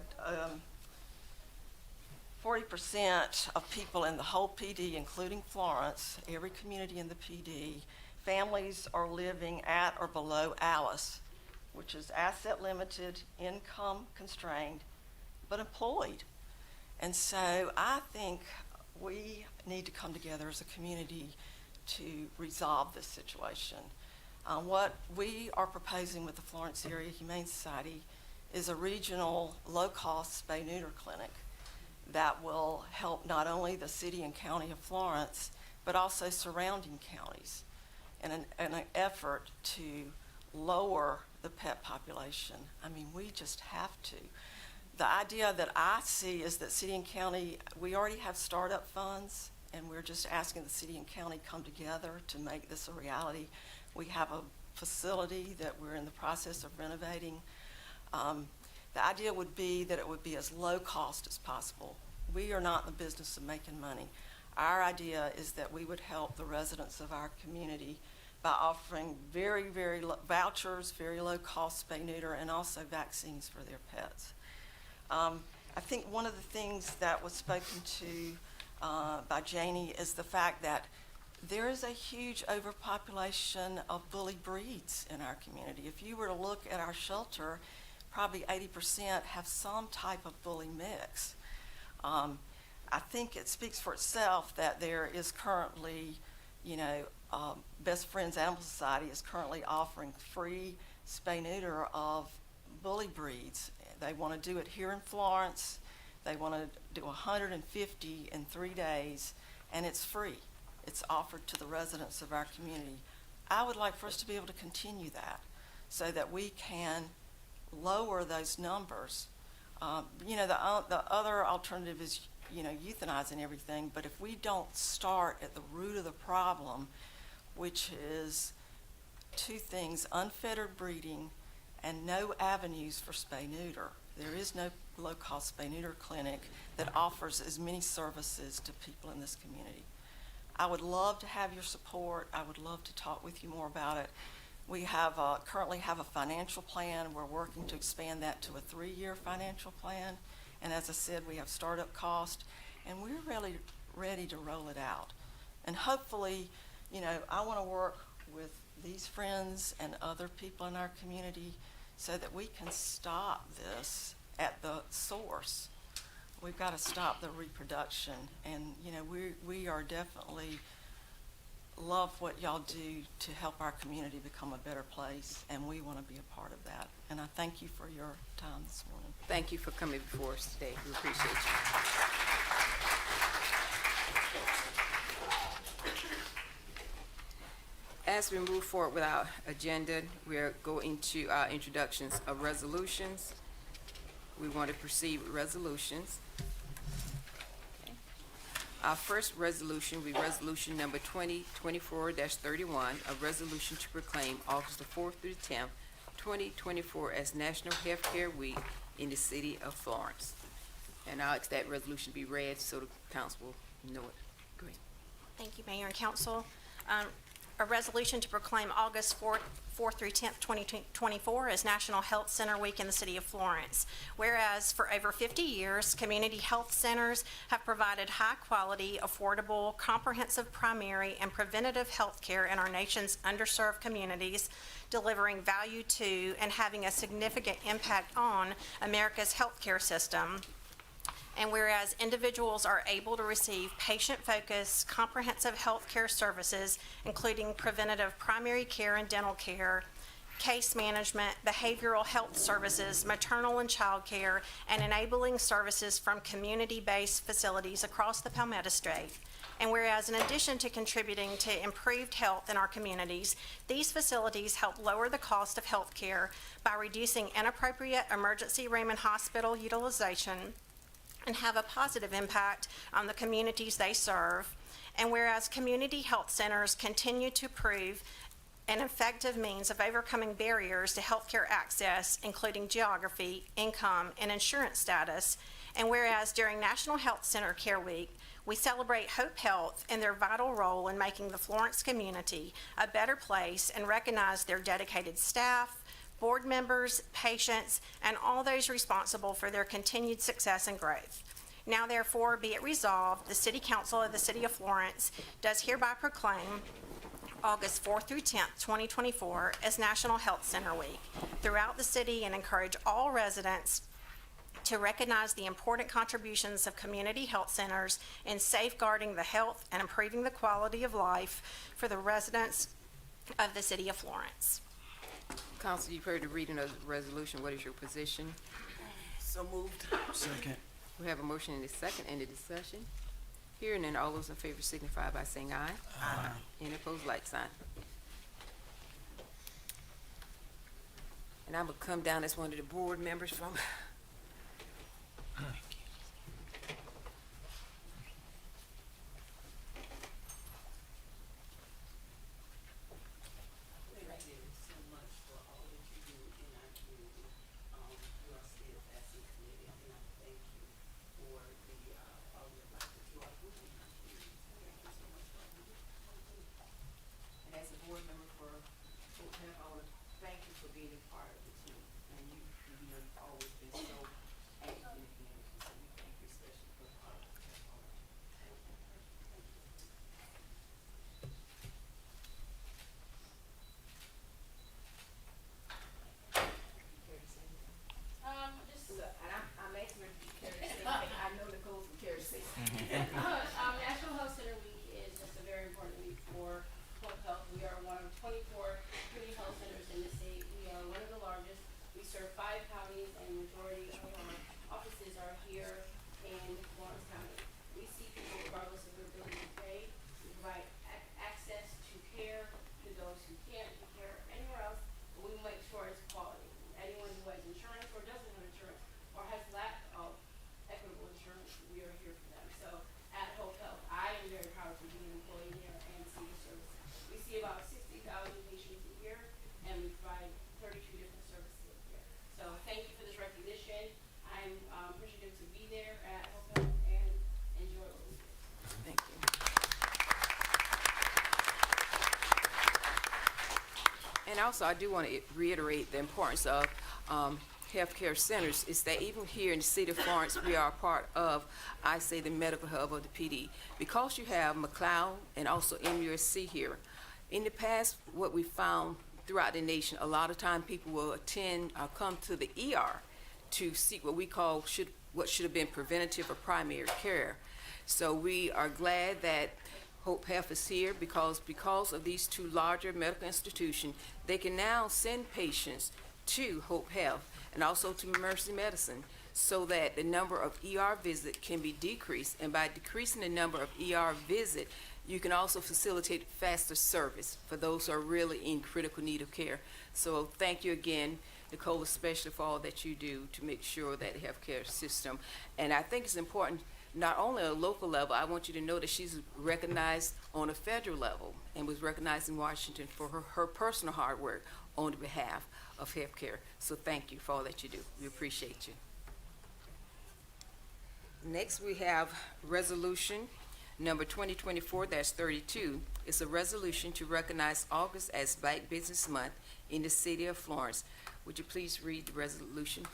40% of people in the whole PD, including Florence, every community in the PD, families are living at or below ALICE, which is asset limited, income constrained, but employed. And so I think we need to come together as a community to resolve this situation. What we are proposing with the Florence Area Humane Society is a regional low-cost spay-neuter clinic that will help not only the city and county of Florence, but also surrounding counties in an effort to lower the pet population. I mean, we just have to. The idea that I see is that city and county, we already have startup funds, and we're just asking the city and county come together to make this a reality. We have a facility that we're in the process of renovating. The idea would be that it would be as low cost as possible. We are not in the business of making money. Our idea is that we would help the residents of our community by offering very, very low vouchers, very low cost spay-neuter, and also vaccines for their pets. I think one of the things that was spoken to by Janie is the fact that there is a huge overpopulation of bully breeds in our community. If you were to look at our shelter, probably 80% have some type of bully mix. I think it speaks for itself that there is currently, Best Friends Animal Society is currently offering free spay-neuter of bully breeds. They want to do it here in Florence. They want to do 150 in 3 days, and it's free. It's offered to the residents of our community. I would like for us to be able to continue that so that we can lower those numbers. The other alternative is, euthanizing everything, but if we don't start at the root of the problem, which is two things: unfettered breeding and no avenues for spay-neuter. There is no low-cost spay-neuter clinic that offers as many services to people in this community. I would love to have your support. I would love to talk with you more about it. We have currently have a financial plan. We're working to expand that to a 3-year financial plan. And as I said, we have startup cost, and we're really ready to roll it out. And hopefully, I want to work with these friends and other people in our community so that we can stop this at the source. We've got to stop the reproduction, and we are definitely love what y'all do to help our community become a better place, and we want to be a part of that. And I thank you for your time this morning. Thank you for coming before us today. We appreciate you. As we move forward with our agenda, we're going to our introductions of resolutions. We want to proceed with resolutions. Okay. Our first resolution will be resolution number 2024-31, a resolution to proclaim August the 4th through the 10th, 2024 as National Healthcare Week in the city of Florence. And I'll ask that resolution be read so the council will know it. Go ahead. Thank you, Mayor and Council. A resolution to proclaim August 4th through 10th, 2024 as National Health Center Week in the city of Florence. Whereas for over 50 years, community health centers have provided high-quality, affordable, comprehensive primary and preventative health care in our nation's underserved communities, delivering value to and having a significant impact on America's healthcare system. And whereas individuals are able to receive patient-focused, comprehensive health care services, including preventative primary care and dental care, case management, behavioral health services, maternal and child care, and enabling services from community-based facilities across the Palmetto State. And whereas in addition to contributing to improved health in our communities, these facilities help lower the cost of health care by reducing inappropriate emergency room and hospital utilization and have a positive impact on the communities they serve. And whereas community health centers continue to prove an effective means of overcoming barriers to healthcare access, including geography, income, and insurance status. And whereas during National Health Center Care Week, we celebrate Hope Health and their vital role in making the Florence community a better place and recognize their dedicated staff, board members, patients, and all those responsible for their continued success and growth. Now therefore be it resolved, the City Council of the City of Florence does hereby proclaim August 4th through 10th, 2024 as National Health Center Week throughout the city and encourage all residents to recognize the important contributions of community health centers in safeguarding the health and improving the quality of life for the residents of the City of Florence. Council, you've heard the reading of the resolution. What is your position? So moved. Second. We have a motion and a second. Any discussion? Hearing none, all those in favor signify by saying aye. Aye. Any opposed, like sign. And I'm gonna come down as one of the board members from. And as a board member for Hope Health, I want to thank you for being a part of the team. And you've always been so active in the community, so we thank you especially for the part of the I'm asking her to carry the I know Nicole from carry the National Health Center Week is just a very important week for Hope Health. We are one of 24 community health centers in the state. We are one of the largest. We serve 5 counties, and the majority of our offices are here in Florence County. We see people regardless of their ability to pay. We provide access to care to those who can't get care anywhere else, but we make sure it's quality. Anyone who has insurance or doesn't have insurance or has lack of equitable insurance, we are here for them. So at Hope Health, I am very proud to be an employee here and see the service. We see about 60,000 patients a year, and we provide 32 different services a year. So thank you for this recognition. I'm appreciative to be there at Hope Health and enjoy what we do. Thank you. And also, I do want to reiterate the importance of healthcare centers is that even here in the city of Florence, we are a part of, I say, the medical hub of the PD. Because you have McLeod and also MUSC here, in the past, what we found throughout the nation, a lot of time people will attend or come to the ER to seek what we call what should have been preventative or primary care. So we are glad that Hope Health is here because of these 2 larger medical institutions, they can now send patients to Hope Health and also to Mercy Medicine so that the number of ER visits can be decreased. And by decreasing the number of ER visits, you can also facilitate faster service for those who are really in critical need of care. So thank you again, Nicole, especially for all that you do to make sure that the healthcare system, and I think it's important not only at a local level, I want you to know that she's recognized on a federal level and was recognized in Washington for her personal hard work on behalf of healthcare. So thank you for all that you do. We appreciate you. Next, we have resolution number 2024-32. It's a resolution to recognize August as Black Business Month in the city of Florence. Would you please read the resolution?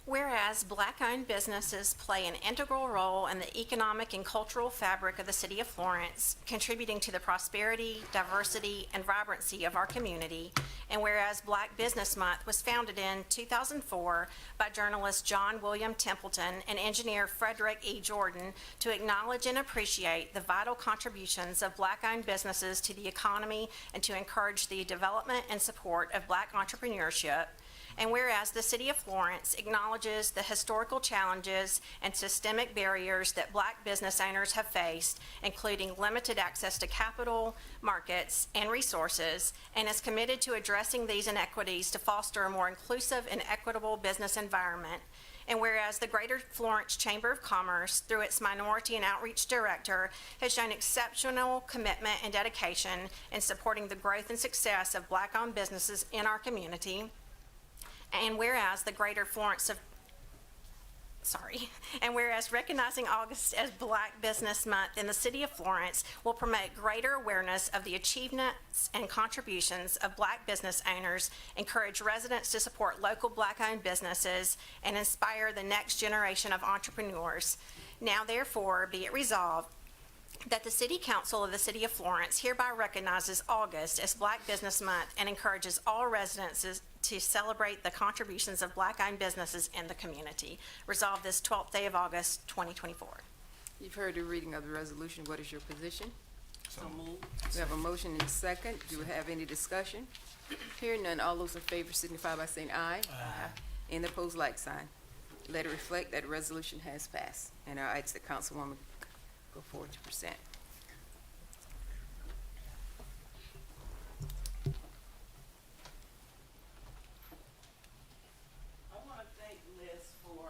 Whereas Black-owned businesses play an integral role in the economic and cultural fabric of the City of Florence, contributing to the prosperity, diversity, and vibrancy of our community, and whereas Black Business Month was founded in 2004 by journalist John William Templeton and engineer Frederick E. Jordan to acknowledge and appreciate the vital contributions of Black-owned businesses to the economy and to encourage the development and support of Black entrepreneurship. And whereas the City of Florence acknowledges the historical challenges and systemic barriers that Black business owners have faced, including limited access to capital, markets, and resources, and is committed to addressing these inequities to foster a more inclusive and equitable business environment. And whereas the Greater Florence Chamber of Commerce, through its Minority and Outreach Director, has shown exceptional commitment and dedication in supporting the growth and success of Black-owned businesses in our community. And whereas recognizing August as Black Business Month in the City of Florence will promote greater awareness of the achievements and contributions of Black business owners, encourage residents to support local Black-owned businesses, and inspire the next generation of entrepreneurs. Now therefore be it resolved that the City Council of the City of Florence hereby recognizes August as Black Business Month and encourages all residents to celebrate the contributions of Black-owned businesses in the community. Resolved this 12th day of August, 2024. You've heard the reading of the resolution. What is your position? So moved. We have a motion and a second. Do we have any discussion? Hearing none, all those in favor signify by saying aye. Aye. Any opposed, like sign. Let it reflect that the resolution has passed. And I ask the Councilwoman go forward to present. I want to thank Liz for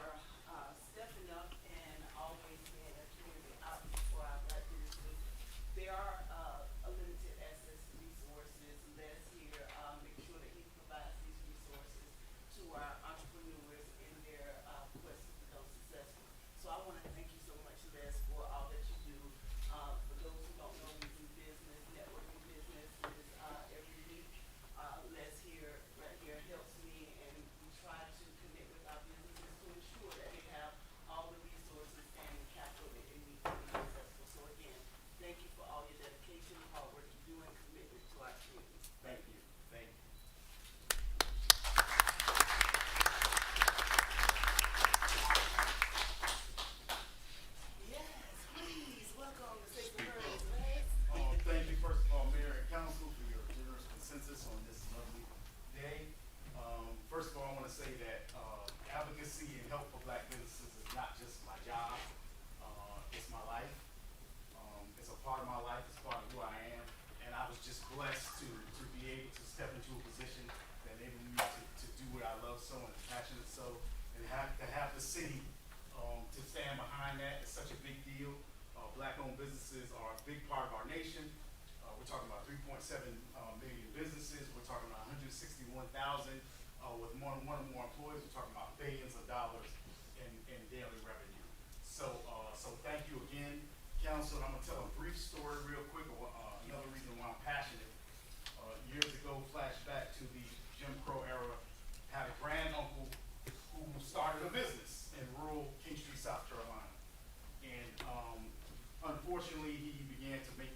stepping up and always being a community outreach for our Black businesses. There are a limited access to resources. Liz here, make sure that he provides these resources to our entrepreneurs in their quest to become successful. So I want to thank you so much, Liz, for all that you do. For those who don't know, we do business, networking business is every week. Les here, right here, helps me, and we try to connect with our businesses to ensure that they have all the resources and capital that they need to be successful. So again, thank you for all your dedication, hard work you do, and commitment to our community. Thank you. Thank you. Yes, please, welcome to say some words, Les. Thank you, first of all, Mayor and Council, for your generous consensus on this lovely day. First of all, I want to say that advocacy and help for Black businesses is not just my job, it's my life. It's a part of my life, it's part of who I am, and I was just blessed to be able to step into a position that enabled me to do what I love so and passionate so, and to have the city to stand behind that is such a big deal. Black-owned businesses are a big part of our nation. We're talking about 3.7 million businesses. We're talking about 161,000 with one or more employees. We're talking about billions of dollars in daily revenue. So thank you again, Council. I'm gonna tell a brief story real quick. Another reason why I'm passionate. Years ago, flashback to the Jim Crow era, had a grand uncle who started a business in rural King Street, South Carolina. And unfortunately, he began to make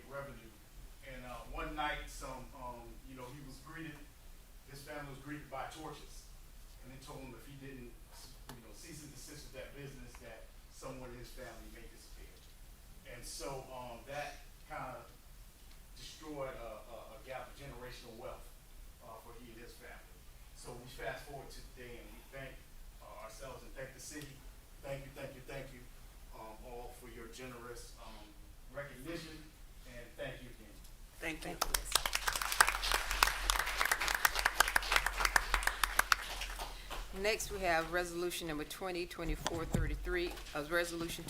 revenue. And one night, he was greeted, his family was greeted by torches. And they told him if he didn't, cease and desist with that business, that someone in his family may disappear. And so that kind of destroyed a gap of generational wealth for he and his family. So we fast forward to today, and we thank ourselves and thank the city. Thank you, all for your generous recognition, and thank you again. Thank you. Next, we have resolution number 2024-33, a resolution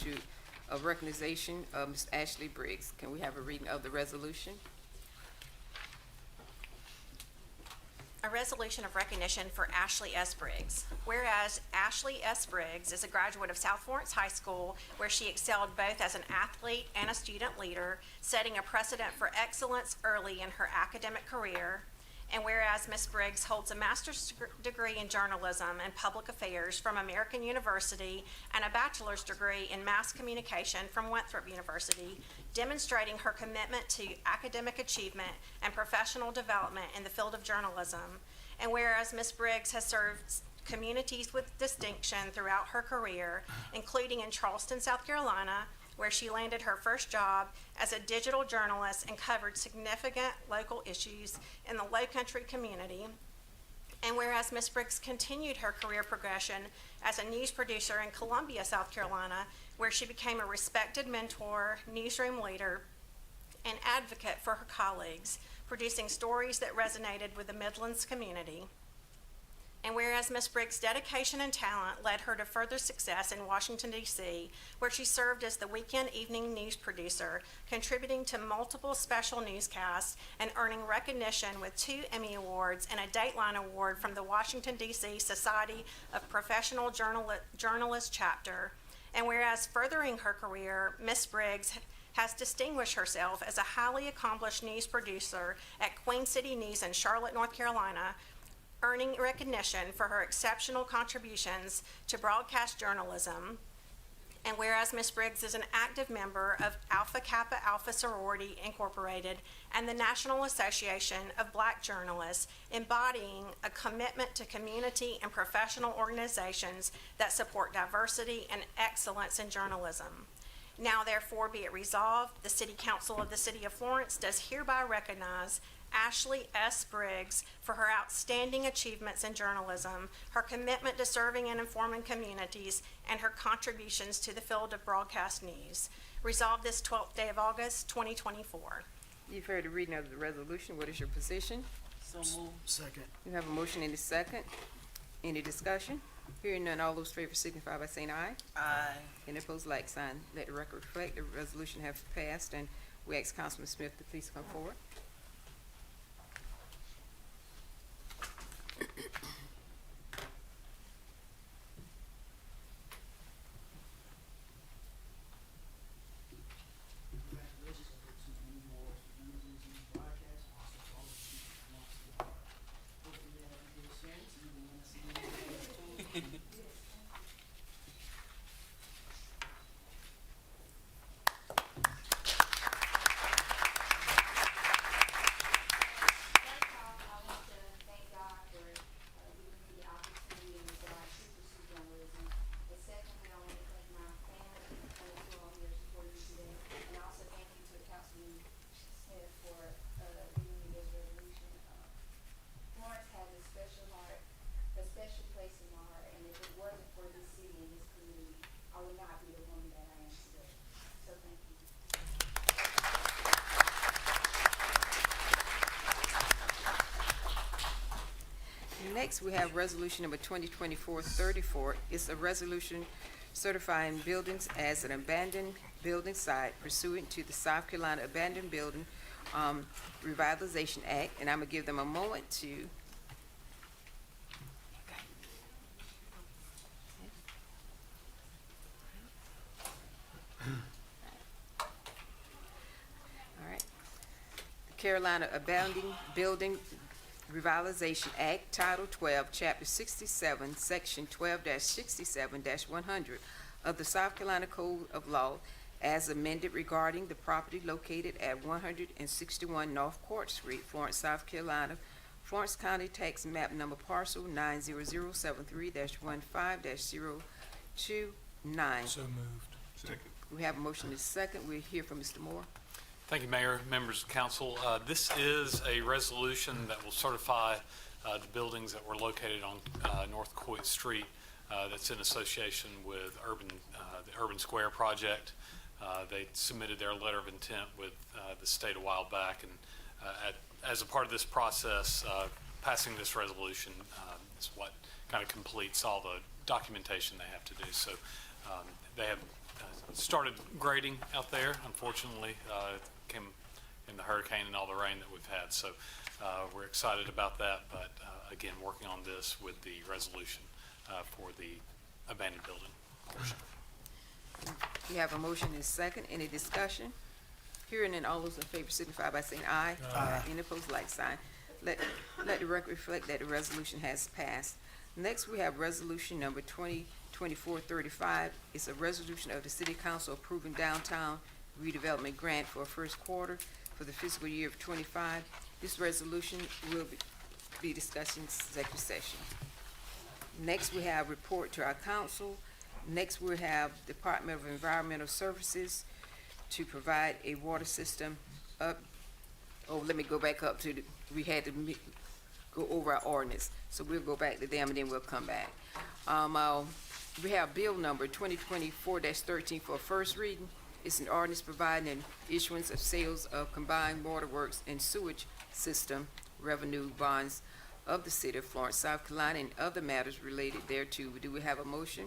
of recognition of Ms. Ashley Briggs. Can we have a reading of the resolution? A resolution of recognition for Ashley S. Briggs. Whereas Ashley S. Briggs is a graduate of South Florence High School, where she excelled both as an athlete and a student leader, setting a precedent for excellence early in her academic career. And whereas Ms. Briggs holds a master's degree in journalism and public affairs from American University and a bachelor's degree in mass communication from Winthrop University, demonstrating her commitment to academic achievement and professional development in the field of journalism. And whereas Ms. Briggs has served communities with distinction throughout her career, including in Charleston, South Carolina, where she landed her first job as a digital journalist and covered significant local issues in the Low Country community. And whereas Ms. Briggs continued her career progression as a news producer in Columbia, South Carolina, where she became a respected mentor, newsroom leader, and advocate for her colleagues, producing stories that resonated with the Midlands community. And whereas Ms. Briggs' dedication and talent led her to further success in Washington, D.C., where she served as the weekend evening news producer, contributing to multiple special newscasts and earning recognition with 2 Emmy Awards and a Dateline Award from the Washington, D.C. Society of Professional Journalists chapter. And whereas furthering her career, Ms. Briggs has distinguished herself as a highly accomplished news producer at Queen City News in Charlotte, North Carolina, earning recognition for her exceptional contributions to broadcast journalism. And whereas Ms. Briggs is an active member of Alpha Kappa Alpha Sorority Incorporated and the National Association of Black Journalists, embodying a commitment to community and professional organizations that support diversity and excellence in journalism. Now therefore be it resolved, the City Council of the City of Florence does hereby recognize Ashley S. Briggs for her outstanding achievements in journalism, her commitment to serving and informing communities, and her contributions to the field of broadcast news. Resolved this 12th day of August, 2024. You've heard the reading of the resolution. What is your position? So moved. Second. You have a motion and a second. Any discussion? Hearing none, all those in favor signify by saying aye. Aye. Any opposed, like sign. Let the record reflect the resolution has passed, and we ask Councilman Smith to please come forward. Congratulations on the 2 Emmy Awards for journalism and broadcast, and also to all the people who want to be a part. Hopefully we have a good experience and we want to see you. First off, I want to thank God for giving me the opportunity and that I choose to pursue journalism. And secondly, I want to thank my family and friends who are here supporting me today. And also thank you to Councilman Smith for giving me this resolution. Florence has a special heart, a special place in my heart. And if it wasn't for this city and this community, I would not be the woman that I am today. So thank you. Next, we have resolution number 2024-34. It's a resolution certifying buildings as an abandoned building site pursuant to the South Carolina Abandoned Building Revitalization Act, and I'm gonna give them a moment to. All right. The Carolina Abandoned Building Revitalization Act, Title 12, Chapter 67, Section 12-67-100 of the South Carolina Code of Law as amended regarding the property located at 161 North Court Street, Florence, South Carolina, Florence County Tax Map Number Parcel 90073-15-029. So moved. Second. We have a motion and a second. We'll hear from Mr. Moore. Thank you, Mayor, members of council. This is a resolution that will certify the buildings that were located on North Coit Street that's in association with the Urban Square project. They submitted their letter of intent with the state a while back, and as a part of this process, passing this resolution is what kind of completes all the documentation they have to do. So they have started grading out there. Unfortunately, came in the hurricane and all the rain that we've had. So we're excited about that, but again, working on this with the resolution for the abandoned building portion. We have a motion and a second. Any discussion? Hearing none, all those in favor signify by saying aye. Aye. Any opposed, like sign. Let the record reflect that the resolution has passed. Next, we have resolution number 2024-35. It's a resolution of the City Council approving downtown redevelopment grant for first quarter for the fiscal year of '25. This resolution will be discussed in executive session. Next, we have report to our council. Next, we have Department of Environmental Services to provide a water system up. Oh, let me go back up to we had to go over our ordinance. So we'll go back to them and then we'll come back. We have bill number 2024-13 for first reading. It's an ordinance providing an issuance of sales of combined waterworks and sewage system revenue bonds of the city of Florence, South Carolina, and other matters related thereto. Do we have a motion?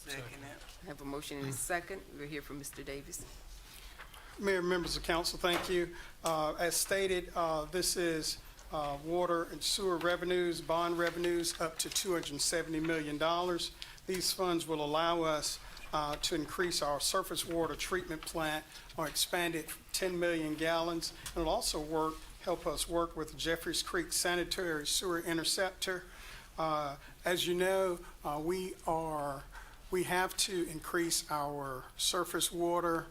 Second. Have a motion and a second. We'll hear from Mr. Davis. Mayor, members of council, thank you. As stated, this is water and sewer revenues, bond revenues up to $270 million. These funds will allow us to increase our surface water treatment plant or expand it 10 million gallons. It'll also help us work with Jeffries Creek Sanitary Sewer Interceptor. As you know, we have to increase our surface water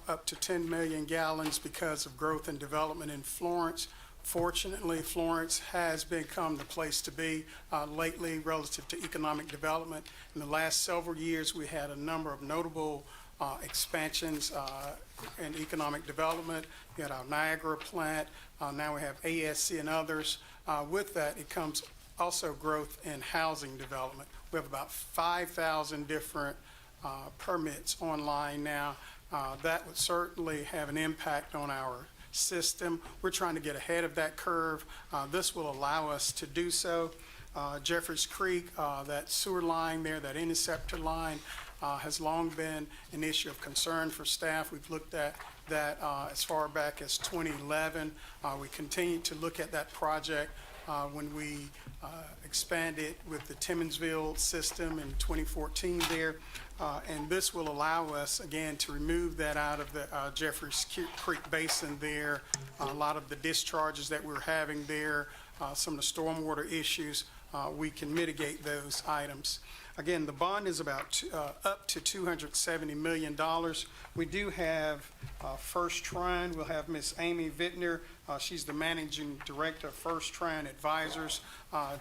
up to 10 million gallons because of growth and development in Florence. Fortunately, Florence has become the place to be lately relative to economic development. In the last several years, we had a number of notable expansions in economic development. We had our Niagara plant. Now we have ASC and others. With that, it comes also growth in housing development. We have about 5,000 different permits online now. That would certainly have an impact on our system. We're trying to get ahead of that curve. This will allow us to do so. Jeffries Creek, that sewer line there, that interceptor line, has long been an issue of concern for staff. We've looked at that as far back as 2011. We continue to look at that project when we expanded with the Timmonsville system in 2014 there. And this will allow us, again, to remove that out of the Jeffries Creek Basin there. A lot of the discharges that we're having there, some of the stormwater issues, we can mitigate those items. Again, the bond is about up to $270 million. We do have First Trine. We'll have Miss Amy Vittner. She's the managing director of First Trine Advisors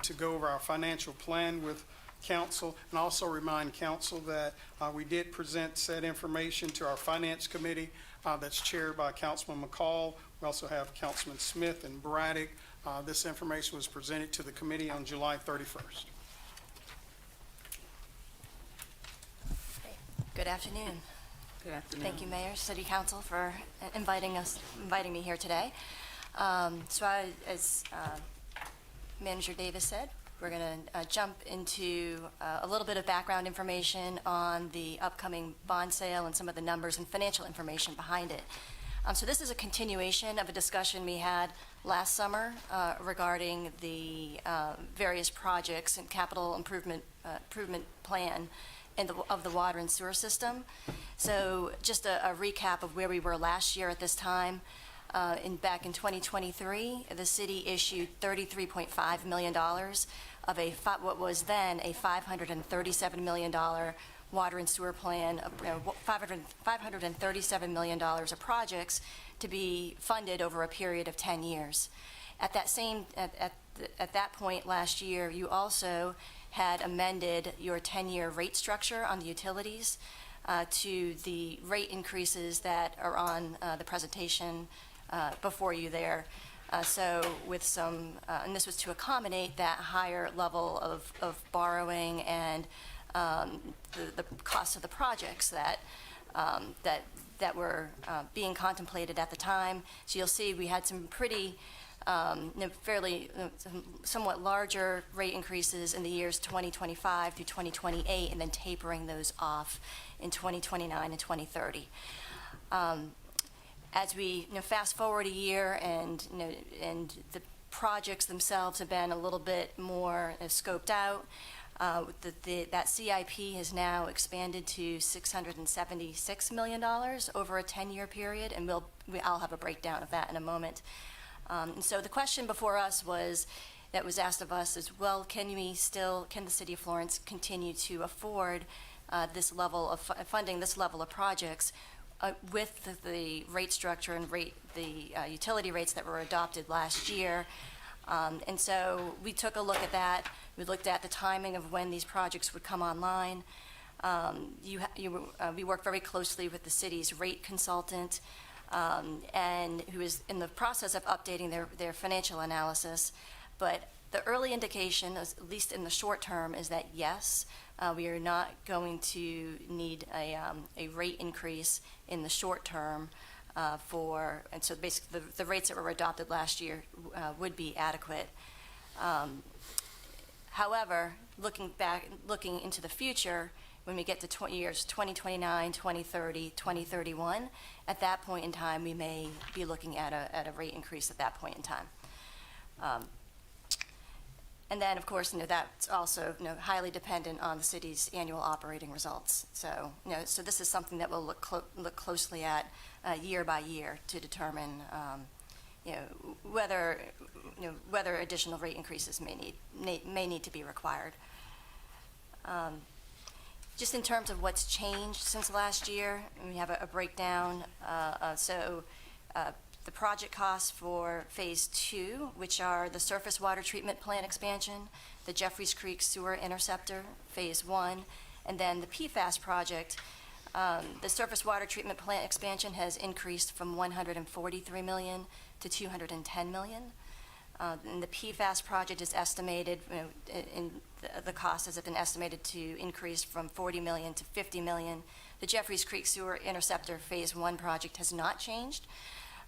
to go over our financial plan with council, and also remind council that we did present said information to our finance committee that's chaired by Councilman McCall. We also have Councilman Smith and Braddock. This information was presented to the committee on July 31st. Good afternoon. Good afternoon. Thank you, Mayor, City Council, for inviting me here today. As Manager Davis said, we're going to jump into a little bit of background information on the upcoming bond sale and some of the numbers and financial information behind it. So this is a continuation of a discussion we had last summer regarding the various projects and capital improvement plan of the water and sewer system. So just a recap of where we were last year at this time. Back in 2023, the city issued $33.5 million of what was then a $537 million water and sewer plan, $537 million of projects to be funded over a period of 10 years. At that point last year, you also had amended your 10-year rate structure on the utilities to the rate increases that are on the presentation before you there. And this was to accommodate that higher level of borrowing and the cost of the projects that were being contemplated at the time. So you'll see we had some pretty somewhat larger rate increases in the years 2025 through 2028, and then tapering those off in 2029 and 2030. As we fast forward a year, and the projects themselves have been a little bit more scoped out, that CIP has now expanded to $676 million over a 10-year period, and I'll have a breakdown of that in a moment. And so the question before us that was asked of us is, well, can the City of Florence continue to afford this level of funding, this level of projects with the rate structure and the utility rates that were adopted last year? And so we took a look at that. We looked at the timing of when these projects would come online. We worked very closely with the city's rate consultant, and who is in the process of updating their financial analysis. But the early indication, at least in the short term, is that yes, we are not going to need a rate increase in the short term and so basically the rates that were adopted last year would be adequate. However, looking into the future, when we get to years 2029, 2030, 2031, at that point in time, we may be looking at a rate increase at that point in time. And then, of course, that's also highly dependent on the city's annual operating results. So, so this is something that we'll look closely at year by year to determine, whether additional rate increases may need to be required. Just in terms of what's changed since last year, we have a breakdown. The project costs for Phase 2, which are the surface water treatment plant expansion, the Jeffries Creek Sewer Interceptor, Phase 1, and then the PFAS project. The surface water treatment plant expansion has increased from $143 million to $210 million. And the PFAS project is estimated, the cost has been estimated to increase from $40 million to $50 million. The Jeffries Creek Sewer Interceptor Phase 1 project has not changed.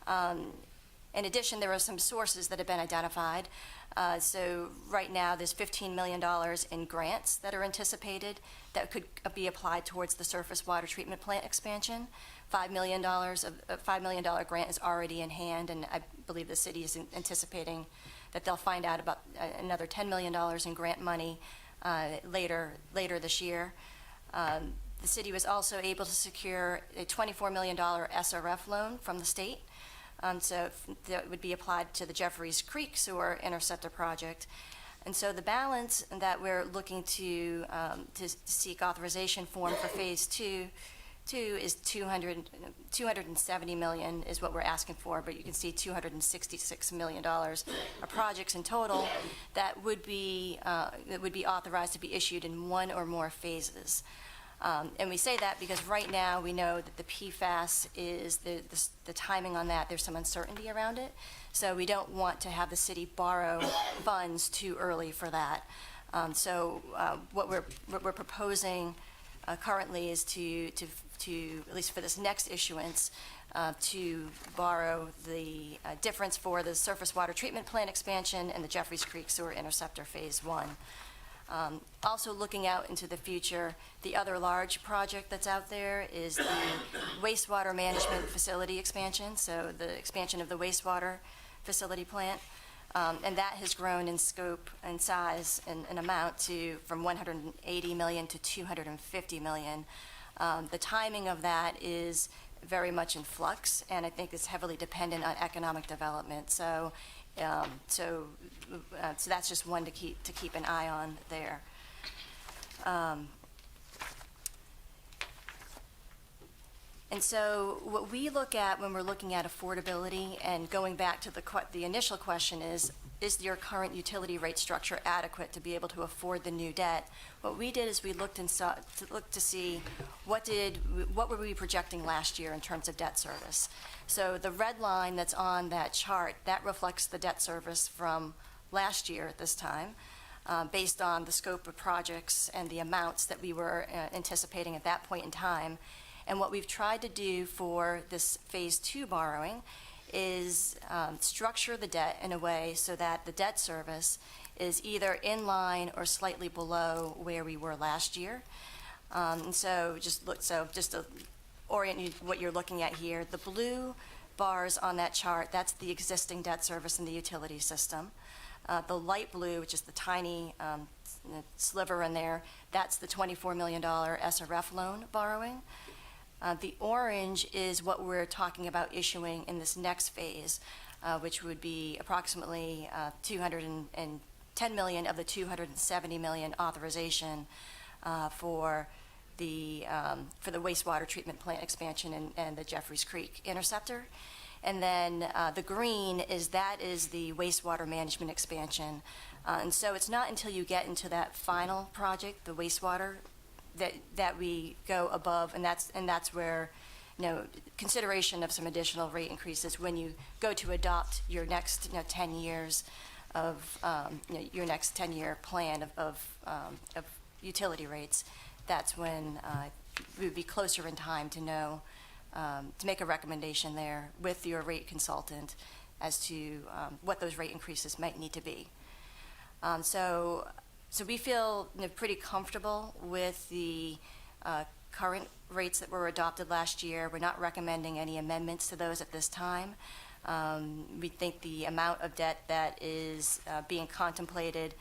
In addition, there are some sources that have been identified. So right now, there's $15 million in grants that are anticipated that could be applied towards the surface water treatment plant expansion. $5 million grant is already in hand, and I believe the city is anticipating that they'll find out about another $10 million in grant money later this year. The city was also able to secure a $24 million SRF loan from the state. So that would be applied to the Jeffries Creek Sewer Interceptor project. And so the balance that we're looking to seek authorization for Phase 2 is $270 million is what we're asking for, but you can see $266 million of projects in total that would be authorized to be issued in one or more phases. And we say that because right now we know that the PFAS is the timing on that. There's some uncertainty around it, so we don't want to have the city borrow funds too early for that. What we're proposing currently is to at least for this next issuance to borrow the difference for the surface water treatment plant expansion and the Jeffries Creek Sewer Interceptor Phase 1. Also looking out into the future, the other large project that's out there is the wastewater management facility expansion, so the expansion of the wastewater facility plant. And that has grown in scope and size and amount from $180 million to $250 million. The timing of that is very much in flux, and I think it's heavily dependent on economic development. So that's just one to keep an eye on there. And so what we look at when we're looking at affordability, and going back to the initial question is your current utility rate structure adequate to be able to afford the new debt? What we did is we looked to see what were we projecting last year in terms of debt service. So the red line that's on that chart, that reflects the debt service from last year at this time, based on the scope of projects and the amounts that we were anticipating at that point in time. And what we've tried to do for this Phase 2 borrowing is structure the debt in a way so that the debt service is either in line or slightly below where we were last year. Just to orient you what you're looking at here, the blue bars on that chart, that's the existing debt service in the utility system. The light blue, which is the tiny sliver in there, that's the $24 million SRF loan borrowing. The orange is what we're talking about issuing in this next phase, which would be approximately $210 million of the $270 million authorization for the wastewater treatment plant expansion and the Jeffries Creek Interceptor. And then the green is the wastewater management expansion. And so it's not until you get into that final project, the wastewater, that we go above, and that's where consideration of some additional rate increases when you go to adopt your next 10 years your next 10-year plan of utility rates, that's when we would be closer in time to know, to make a recommendation there with your rate consultant as to what those rate increases might need to be. So we feel pretty comfortable with the current rates that were adopted last year. We're not recommending any amendments to those at this time. We think the amount of debt that is being contemplated,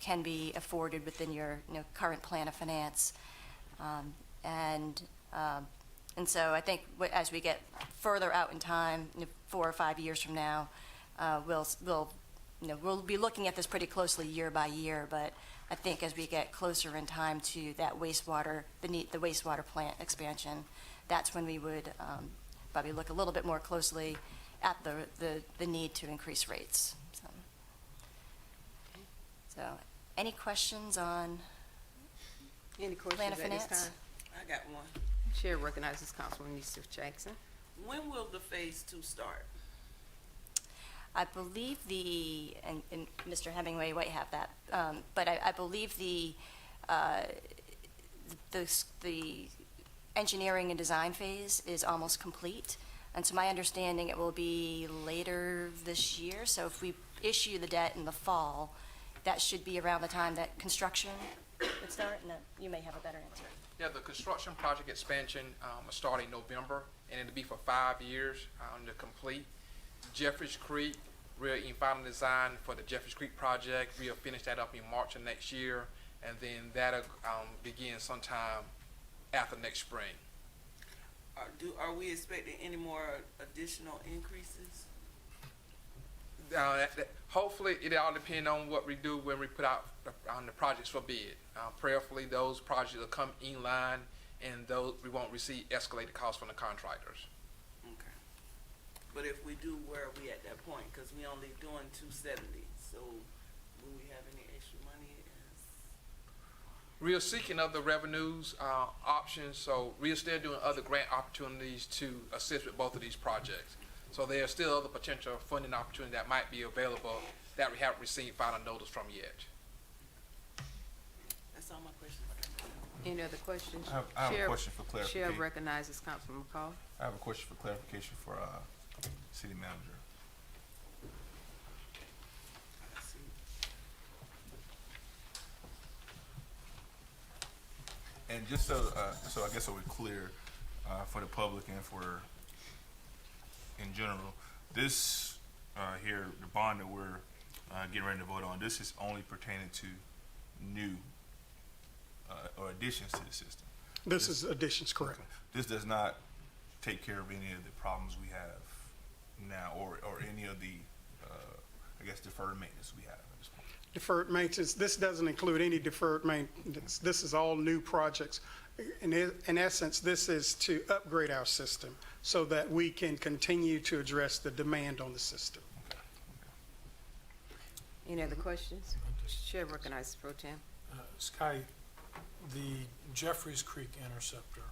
can be afforded within your, current plan of finance. And so I think as we get further out in time, 4 or 5 years from now, we'll be looking at this pretty closely year by year. But I think as we get closer in time to that wastewater, the wastewater plant expansion, that's when we would probably look a little bit more closely at the need to increase rates. So any questions on Any questions plan of at this finance? time? I got one. Chair recognizes Councilwoman Easter Jackson. When will the phase 2 start? I believe and Mr. Hemingway might have that, but I believe the engineering and design phase is almost complete. And so my understanding, it will be later this year. So if we issue the debt in the fall, that should be around the time that construction would start. And you may have a better answer. Yeah, the construction project expansion will start in November, and it'll be for 5 years to complete. Jeffries Creek, we're in final design for the Jeffries Creek project. We'll finish that up in March of next year, and then that'll begin sometime after next spring. Are we expecting any more additional increases? Hopefully, it all depends on what we do when we put out on the projects for bid. Prayerfully, those projects will come in line, and those we won't receive escalated costs from the contractors. Okay. But if we do, where are we at that point? Because we only doing 270. So will we have any extra money? We are seeking other revenues options, so we are still doing other grant opportunities to assist with both of these projects. So there are still other potential funding opportunities that might be available that we haven't received final notice from yet. That's all my questions. Any other questions? I have a question for clarification. Chair recognizes Councilman McCall. I have a question for clarification for city manager. And just so I guess so we're clear for the public and for in general, this here, the bond that we're getting ready to vote on, this is only pertaining to new or additions to the system. This is additions, correct. Okay. This does not take care of any of the problems we have now, or any of the I guess deferred maintenance we have at this point. Deferred maintenance, this doesn't include any deferred maintenance. This is all new projects. In essence, this is to upgrade our system so that we can continue to address the demand on the system. Any other questions? Chair recognizes Pro Tem. Sky, the Jeffries Creek Interceptor,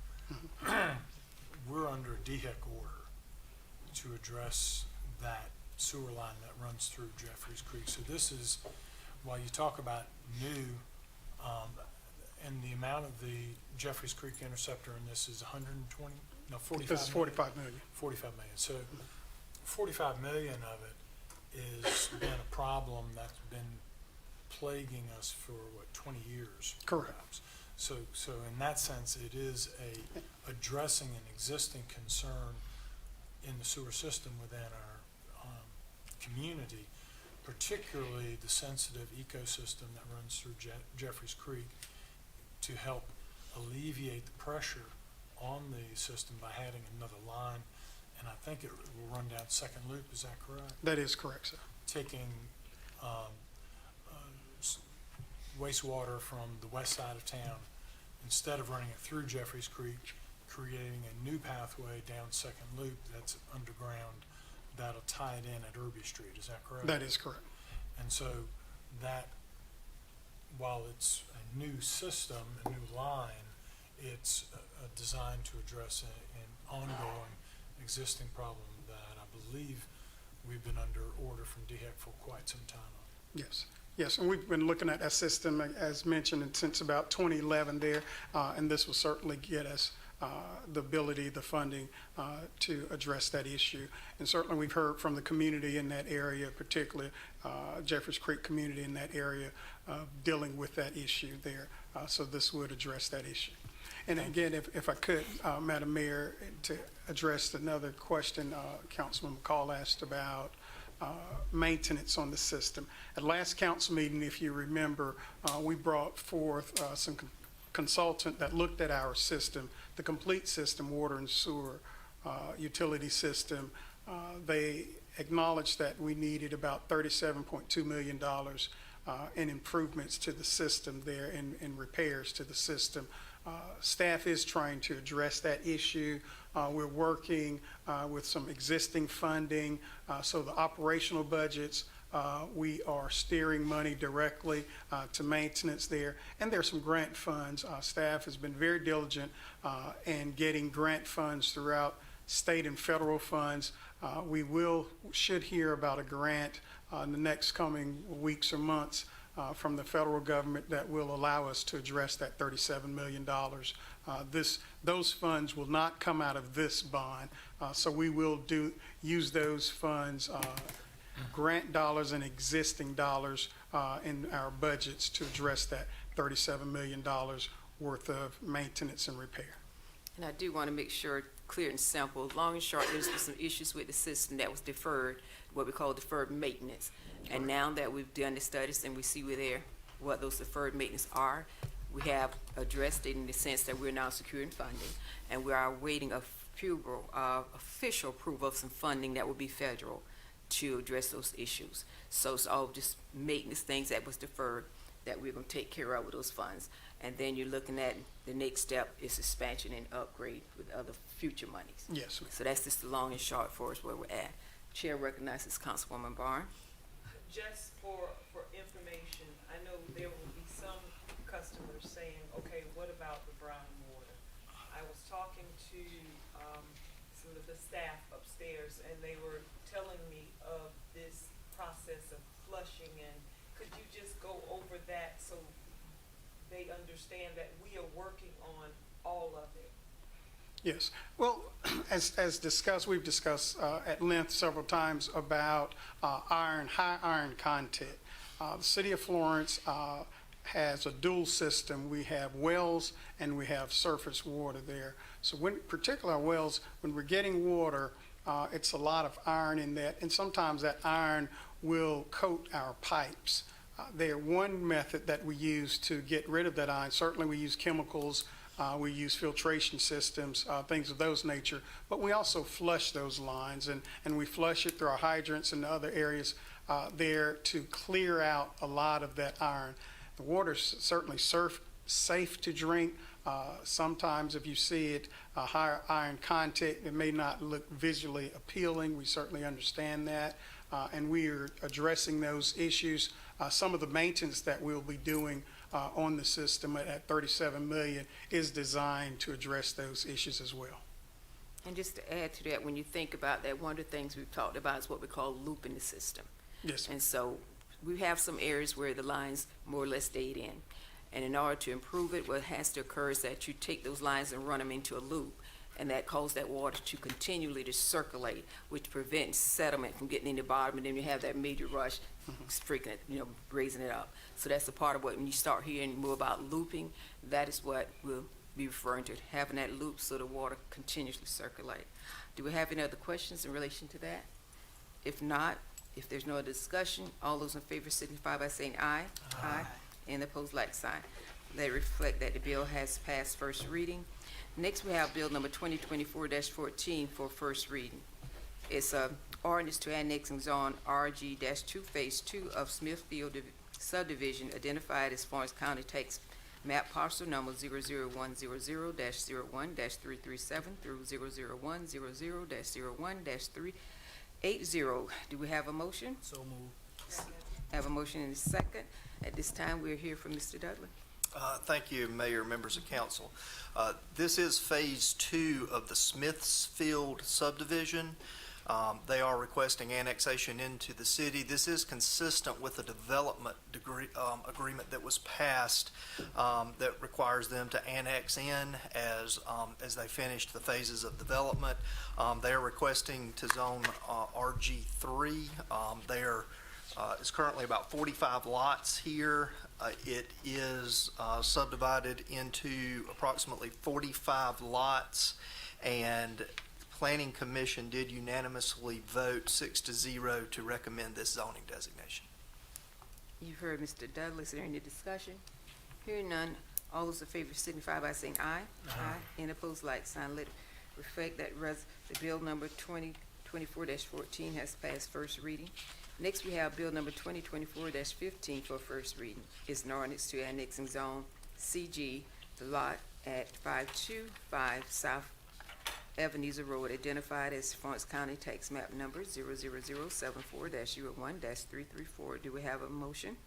we're under a DHEC order to address that sewer line that runs through Jeffries Creek. So this is, while you talk about new, and the amount of the Jeffries Creek Interceptor in this is 45 This is 45 million. 45 million. So 45 million of it has been a problem that's been plaguing us for, 20 years? Correct. Perhaps. So in that sense, it is addressing an existing concern in the sewer system within our community, particularly the sensitive ecosystem that runs through Jeffries Creek, to help alleviate the pressure on the system by adding another line. And I think it will run down Second Loop, is that correct? That is correct, sir. Taking wastewater from the west side of town, instead of running it through Jeffries Creek, creating a new pathway down Second Loop that's underground that'll tie it in at Irby Street, is that correct? That is correct. And so that, while it's a new system, a new line, it's designed to address an ongoing existing problem that I believe we've been under order from DHEC for quite some time on. Yes, yes, and we've been looking at that system, as mentioned, since about 2011 there, and this will certainly get us the ability, the funding to address that issue. And certainly we've heard from the community in that area, particularly Jeffers Creek community in that area, dealing with that issue there. So this would address that issue. And again, if I could, Madam Mayor, to address another question Councilman McCall asked about maintenance on the system. At last council meeting, if you remember, we brought forth some consultant that looked at our system, the complete system, water and sewer, utility system. They acknowledged that we needed about $37.2 million in improvements to the system there and repairs to the system. Staff is trying to address that issue. We're working with some existing funding. So the operational budgets, we are steering money directly to maintenance there. And there's some grant funds. Staff has been very diligent in getting grant funds throughout state and federal funds. We should hear about a grant in the next coming weeks or months from the federal government that will allow us to address that $37 million. Those funds will not come out of this bond, so we will use those funds, grant dollars and existing dollars in our budgets to address that $37 million worth of maintenance and repair. And I do want to make sure, clear and simple, long and short, there's been some issues with the system that was deferred, what we call deferred maintenance. And now that we've done the studies and we see what those deferred maintenance are, we have addressed it in the sense that we're now securing funding, and we are awaiting official approval of some funding that will be federal to address those issues. So it's all just maintenance things that was deferred that we're going to take care of with those funds. And then you're looking at the next step is expansion and upgrade with other future monies. Yes, ma'am. So that's just the long and short for us where we're at. Chair recognizes Councilwoman Barnes. Just for information, I know there will be some customers saying, okay, what about the brown water? I was talking to some of the staff upstairs, and they were telling me of this process of flushing, and could you just go over that so they understand that we are working on all of it? Yes. Well, as discussed, we've discussed at length several times about high iron content. The city of Florence has a dual system. We have wells and we have surface water there. So particularly our wells, when we're getting water, it's a lot of iron in that, and sometimes that iron will coat our pipes. One method that we use to get rid of that iron, certainly we use chemicals, we use filtration systems, things of those nature, but we also flush those lines, and we flush it through our hydrants and other areas there to clear out a lot of that iron. The water's certainly safe to drink. Sometimes if you see it, a higher iron content, it may not look visually appealing. We certainly understand that, and we are addressing those issues. Some of the maintenance that we'll be doing on the system at $37 million is designed to address those issues as well. And just to add to that, when you think about that, one of the things we've talked about is what we call looping the system. Yes, ma'am. And so we have some areas where the lines more or less stayed in. And in order to improve it, what has to occur is that you take those lines and run them into a loop. And that causes that water to continually to circulate, which prevents sediment from getting in the bottom, and then you have that major rush, freaking it, raising it up. So that's a part of what, when you start hearing more about looping, that is what we'll be referring to, having that loop so the water continuously circulate. Do we have any other questions in relation to that? If not, if there's no other discussion, all those in favor signify by saying aye. Aye. And opposed, like sign. Let it reflect that the bill has passed first reading. Next, we have Bill number 2024-14 for first reading. It's an ordinance to annexing zone RG-2 Phase 2 of Smithfield subdivision identified as Florence County tax map parcel number 00100-01-337 through 00100-01-380. Do we have a motion? So moved. Have a motion and a second. At this time, we'll hear from Mr. Dudley. Thank you, Mayor, members of council. This is Phase 2 of the Smithfield subdivision. They are requesting annexation into the city. This is consistent with the development agreement that was passed that requires them to annex in as they finished the phases of development. They are requesting to zone RG3. It's currently about 45 lots here. It is subdivided into approximately 45 lots, and Planning Commission did unanimously vote 6-0 to recommend this zoning designation. You've heard Mr. Dudley. Is there any discussion? Hearing none, all those in favor signify by saying aye. Aye. Any opposed, like sign. Let it reflect that the bill number 2024-14 has passed first reading. Next, we have bill number 2024-15 for first reading. It's an ordinance to annexing zone CG, the lot at 525 South Ebenezer Road, identified as Florence County Tax Map Number 00074-01-334. Do we have a motion?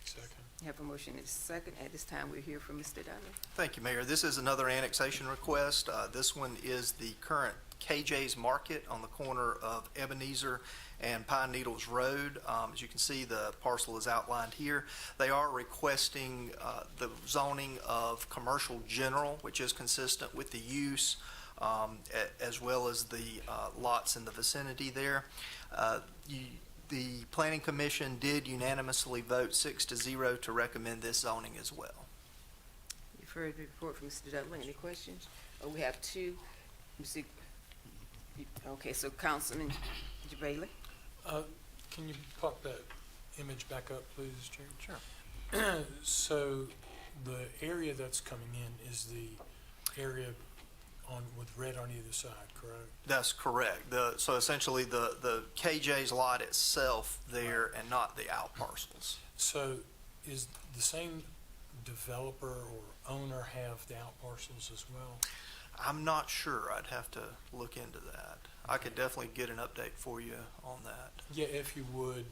Second. Have a motion and a second. At this time, we'll hear from Mr. Dudley. Thank you, Mayor. This is another annexation request. This one is the current KJ's Market on the corner of Ebenezer and Pine Needles Road. As you can see, the parcel is outlined here. They are requesting the zoning of commercial general, which is consistent with the use, as well as the lots in the vicinity there. The Planning Commission did unanimously vote 6-0 to recommend this zoning as well. You've heard the report from Mr. Dudley. Any questions? Oh, we have two. Okay, so Councilman Bailey. Can you pop that image back up, please, Chair? Sure. So the area that's coming in is the area with red on either side, correct? That's correct. So essentially the KJ's lot itself there, and not the out parcels. So is the same developer or owner have the out parcels as well? I'm not sure. I'd have to look into that. I could definitely get an update for you on that. Yeah, if you would,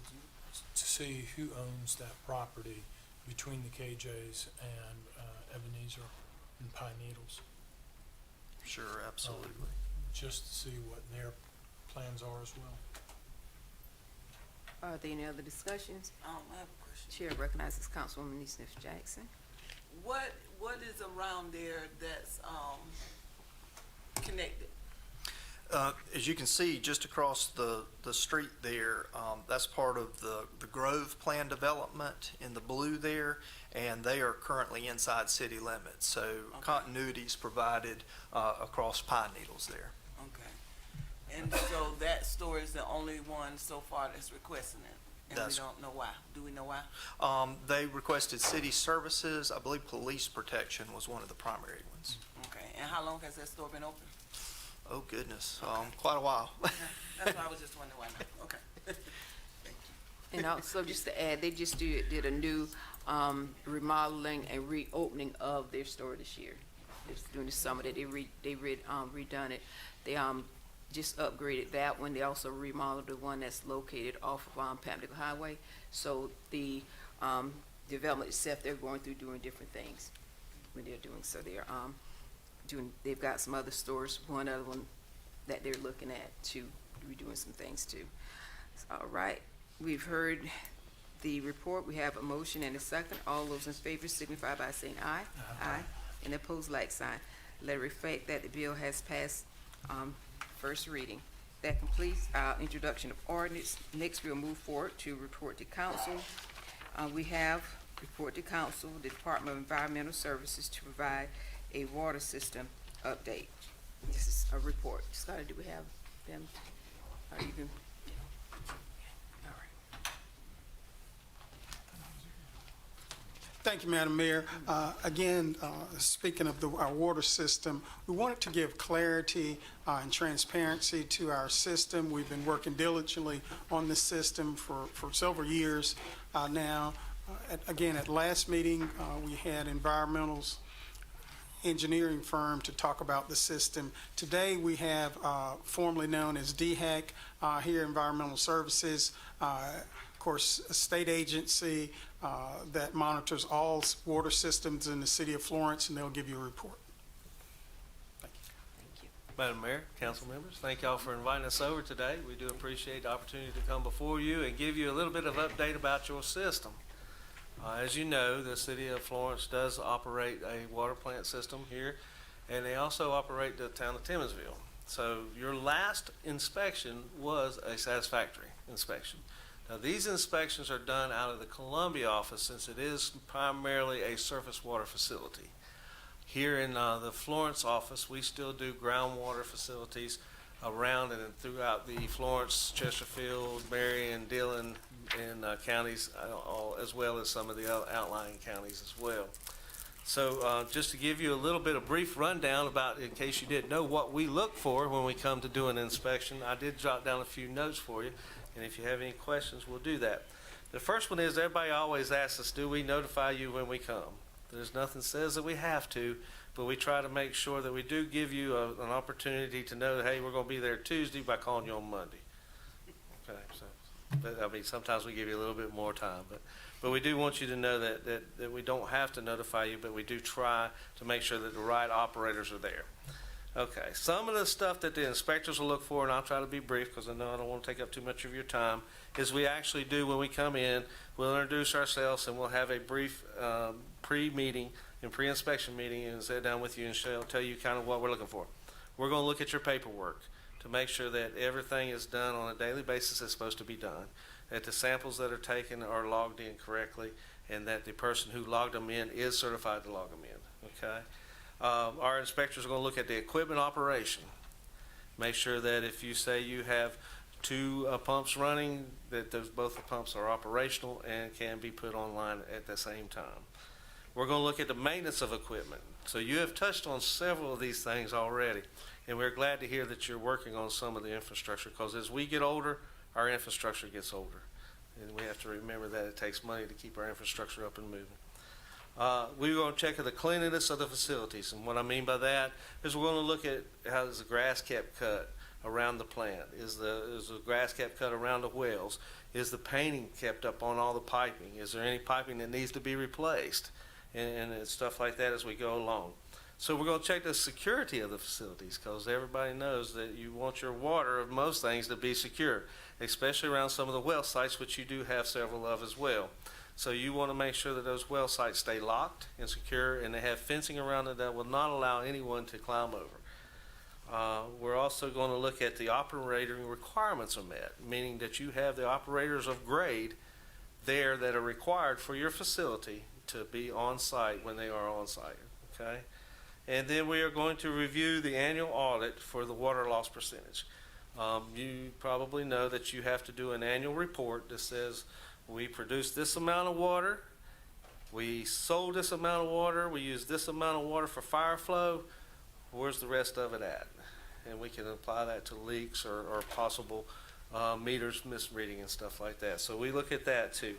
to see who owns that property between the KJ's and Ebenezer and Pine Needles. Sure, absolutely. Just to see what their plans are as well. Are there any other discussions? I have a question. Chair recognizes Councilwoman Neesmith Jackson. What is around there that's connected? As you can see, just across the street there, that's part of the Grove Plan development in the blue there, and they are currently inside city limits. So continuity is provided across Pine Needles there. Okay. And so that store is the only one so far that's requesting it? And we don't know why. Do we know why? They requested city services. I believe police protection was one of the primary ones. Okay. And how long has that store been open? Oh, goodness. Quite a while. That's why I was just wondering why not. Okay. Thank you. And also, just to add, they just did a new remodeling and reopening of their store this year. It's during the summer that they redone it. They just upgraded that one. They also remodeled the one that's located off of Pamlico Highway. So the development itself, they're going through doing different things when they're doing. So they're they've got some other stores, one other one that they're looking at to be doing some things too. All right, we've heard the report. We have a motion and a second. All those in favor signify by saying aye. Aye. And opposed, like sign. Let it reflect that the bill has passed first reading. That completes our introduction of ordinance. Next, we'll move forward to report to council. We have report to council, the Department of Environmental Services, to provide a water system update. This is a report. Scotty, do we have them? Are you going? All right. Thank you, Madam Mayor. Again, speaking of our water system, we wanted to give clarity and transparency to our system. We've been working diligently on this system for several years now. At last meeting, we had environmental's engineering firm to talk about the system. Today we have formerly known as DHEC here, Environmental Services, of course, a state agency that monitors all water systems in the city of Florence, and they'll give you a report. Thank you. Thank you. Madam Mayor, council members, thank y'all for inviting us over today. We do appreciate the opportunity to come before you and give you a little bit of update about your system. As you know, the city of Florence does operate a water plant system here, and they also operate the town of Timmonsville. So your last inspection was a satisfactory inspection. Now, these inspections are done out of the Columbia office since it is primarily a surface water facility. Here in the Florence office, we still do groundwater facilities around and throughout the Florence, Chesterfield, Marion, Dillon, and counties, as well as some of the outlying counties as well. So just to give you a little bit of brief rundown about, in case you didn't know, what we look for when we come to do an inspection, I did jot down a few notes for you, and if you have any questions, we'll do that. The first one is everybody always asks us, do we notify you when we come? There's nothing says that we have to, but we try to make sure that we do give you an opportunity to know, hey, we're going to be there Tuesday by calling you on Monday. Okay, so but, I mean, sometimes we give you a little bit more time, but we do want you to know that we don't have to notify you, but we do try to make sure that the right operators are there. Okay, some of the stuff that the inspectors will look for, and I'll try to be brief because I know I don't want to take up too much of your time, is we actually do when we come in, we'll introduce ourselves and we'll have a brief pre-meeting and pre-inspection meeting and sit down with you and tell you kind of what we're looking for. We're going to look at your paperwork to make sure that everything is done on a daily basis as supposed to be done, that the samples that are taken are logged in correctly, and that the person who logged them in is certified to log them in, okay? Our inspectors are going to look at the equipment operation. Make sure that if you say you have two pumps running, that both the pumps are operational and can be put online at the same time. We're going to look at the maintenance of equipment. So you have touched on several of these things already, and we're glad to hear that you're working on some of the infrastructure, because as we get older, our infrastructure gets older. And we have to remember that it takes money to keep our infrastructure up and moving. We're going to check the cleanliness of the facilities, and what I mean by that is we're going to look at how is the grass kept cut around the plant, is the grass kept cut around the wells, is the painting kept up on all the piping, is there any piping that needs to be replaced, and stuff like that as we go along. So we're going to check the security of the facilities, because everybody knows that you want your water of most things to be secure, especially around some of the well sites, which you do have several of as well. So you want to make sure that those well sites stay locked and secure, and they have fencing around it that will not allow anyone to climb over. We're also going to look at the operating requirements are met, meaning that you have the operators of grade there that are required for your facility to be on site when they are on site, okay? And then we are going to review the annual audit for the water loss percentage. You probably know that you have to do an annual report that says we produced this amount of water, we sold this amount of water, we used this amount of water for fire flow, where's the rest of it at? And we can apply that to leaks or possible meters misreading and stuff like that. So we look at that too.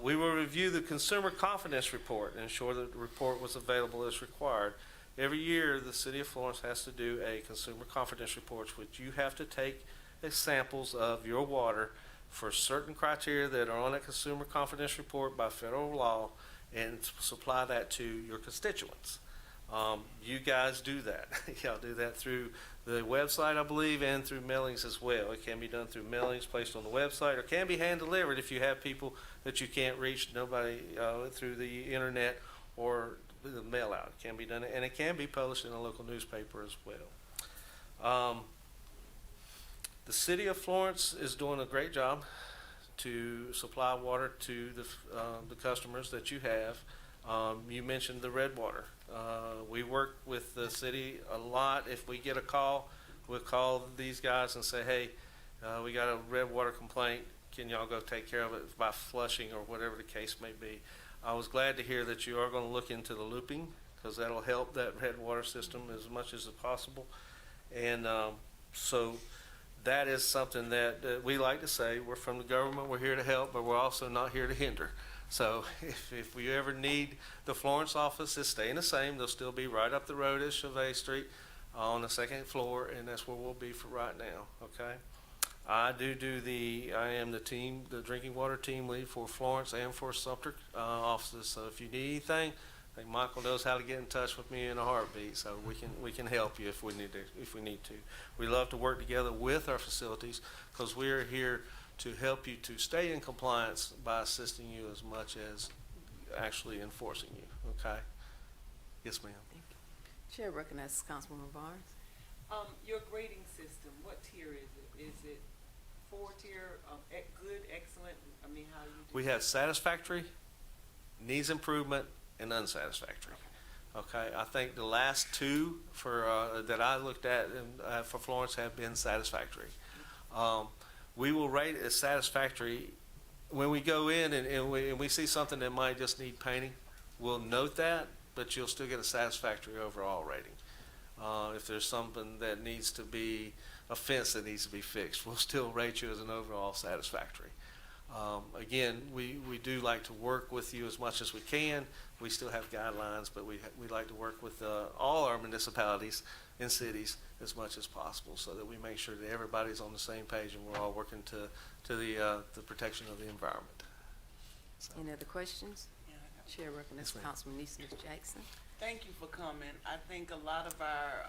We will review the consumer confidence report and ensure that the report was available as required. Every year, the city of Florence has to do a consumer confidence report, which you have to take samples of your water for certain criteria that are on that consumer confidence report by federal law and supply that to your constituents. You guys do that. Y'all do that through the website, I believe, and through mailings as well. It can be done through mailings placed on the website, or can be hand delivered if you have people that you can't reach, nobody through the internet or the mail out. It can be done, and it can be published in a local newspaper as well. The city of Florence is doing a great job to supply water to the customers that you have. You mentioned the red water. We work with the city a lot. If we get a call, we'll call these guys and say, hey, we got a red water complaint. Can y'all go take care of it by flushing or whatever the case may be? I was glad to hear that you are going to look into the looping, because that'll help that red water system as much as possible. And so that is something that we like to say. We're from the government. We're here to help, but we're also not here to hinder. So if we ever need the Florence office, it's staying the same. They'll still be right up the road at Chauvet Street on the second floor, and that's where we'll be for right now, okay? I am the drinking water team lead for Florence and for Sumter offices. So if you need anything, think Michael knows how to get in touch with me in a heartbeat, so we can help you if we need to. We love to work together with our facilities because we are here to help you to stay in compliance by assisting you as much as actually enforcing you. Okay? Yes, ma'am. Chair recognizes Councilwoman Barnes. Your grading system, what tier is it? Is it 4-tier, good, excellent? I mean, how you do? We have satisfactory, needs improvement, and unsatisfactory. Okay, I think the last two that I looked at for Florence have been satisfactory. We will rate it as satisfactory when we go in and we see something that might just need painting. We'll note that, but you'll still get a satisfactory overall rating. If there's something that needs to be, a fence that needs to be fixed, we'll still rate you as an overall satisfactory. Again, we do like to work with you as much as we can. We still have guidelines, but we like to work with all our municipalities and cities as much as possible so that we make sure that everybody's on the same page and we're all working to the protection of the environment. So. Any other questions? Yeah, I got Chair recognizes Yes, ma'am. Councilman Neesmith Jackson. Thank you for coming. I think a lot of our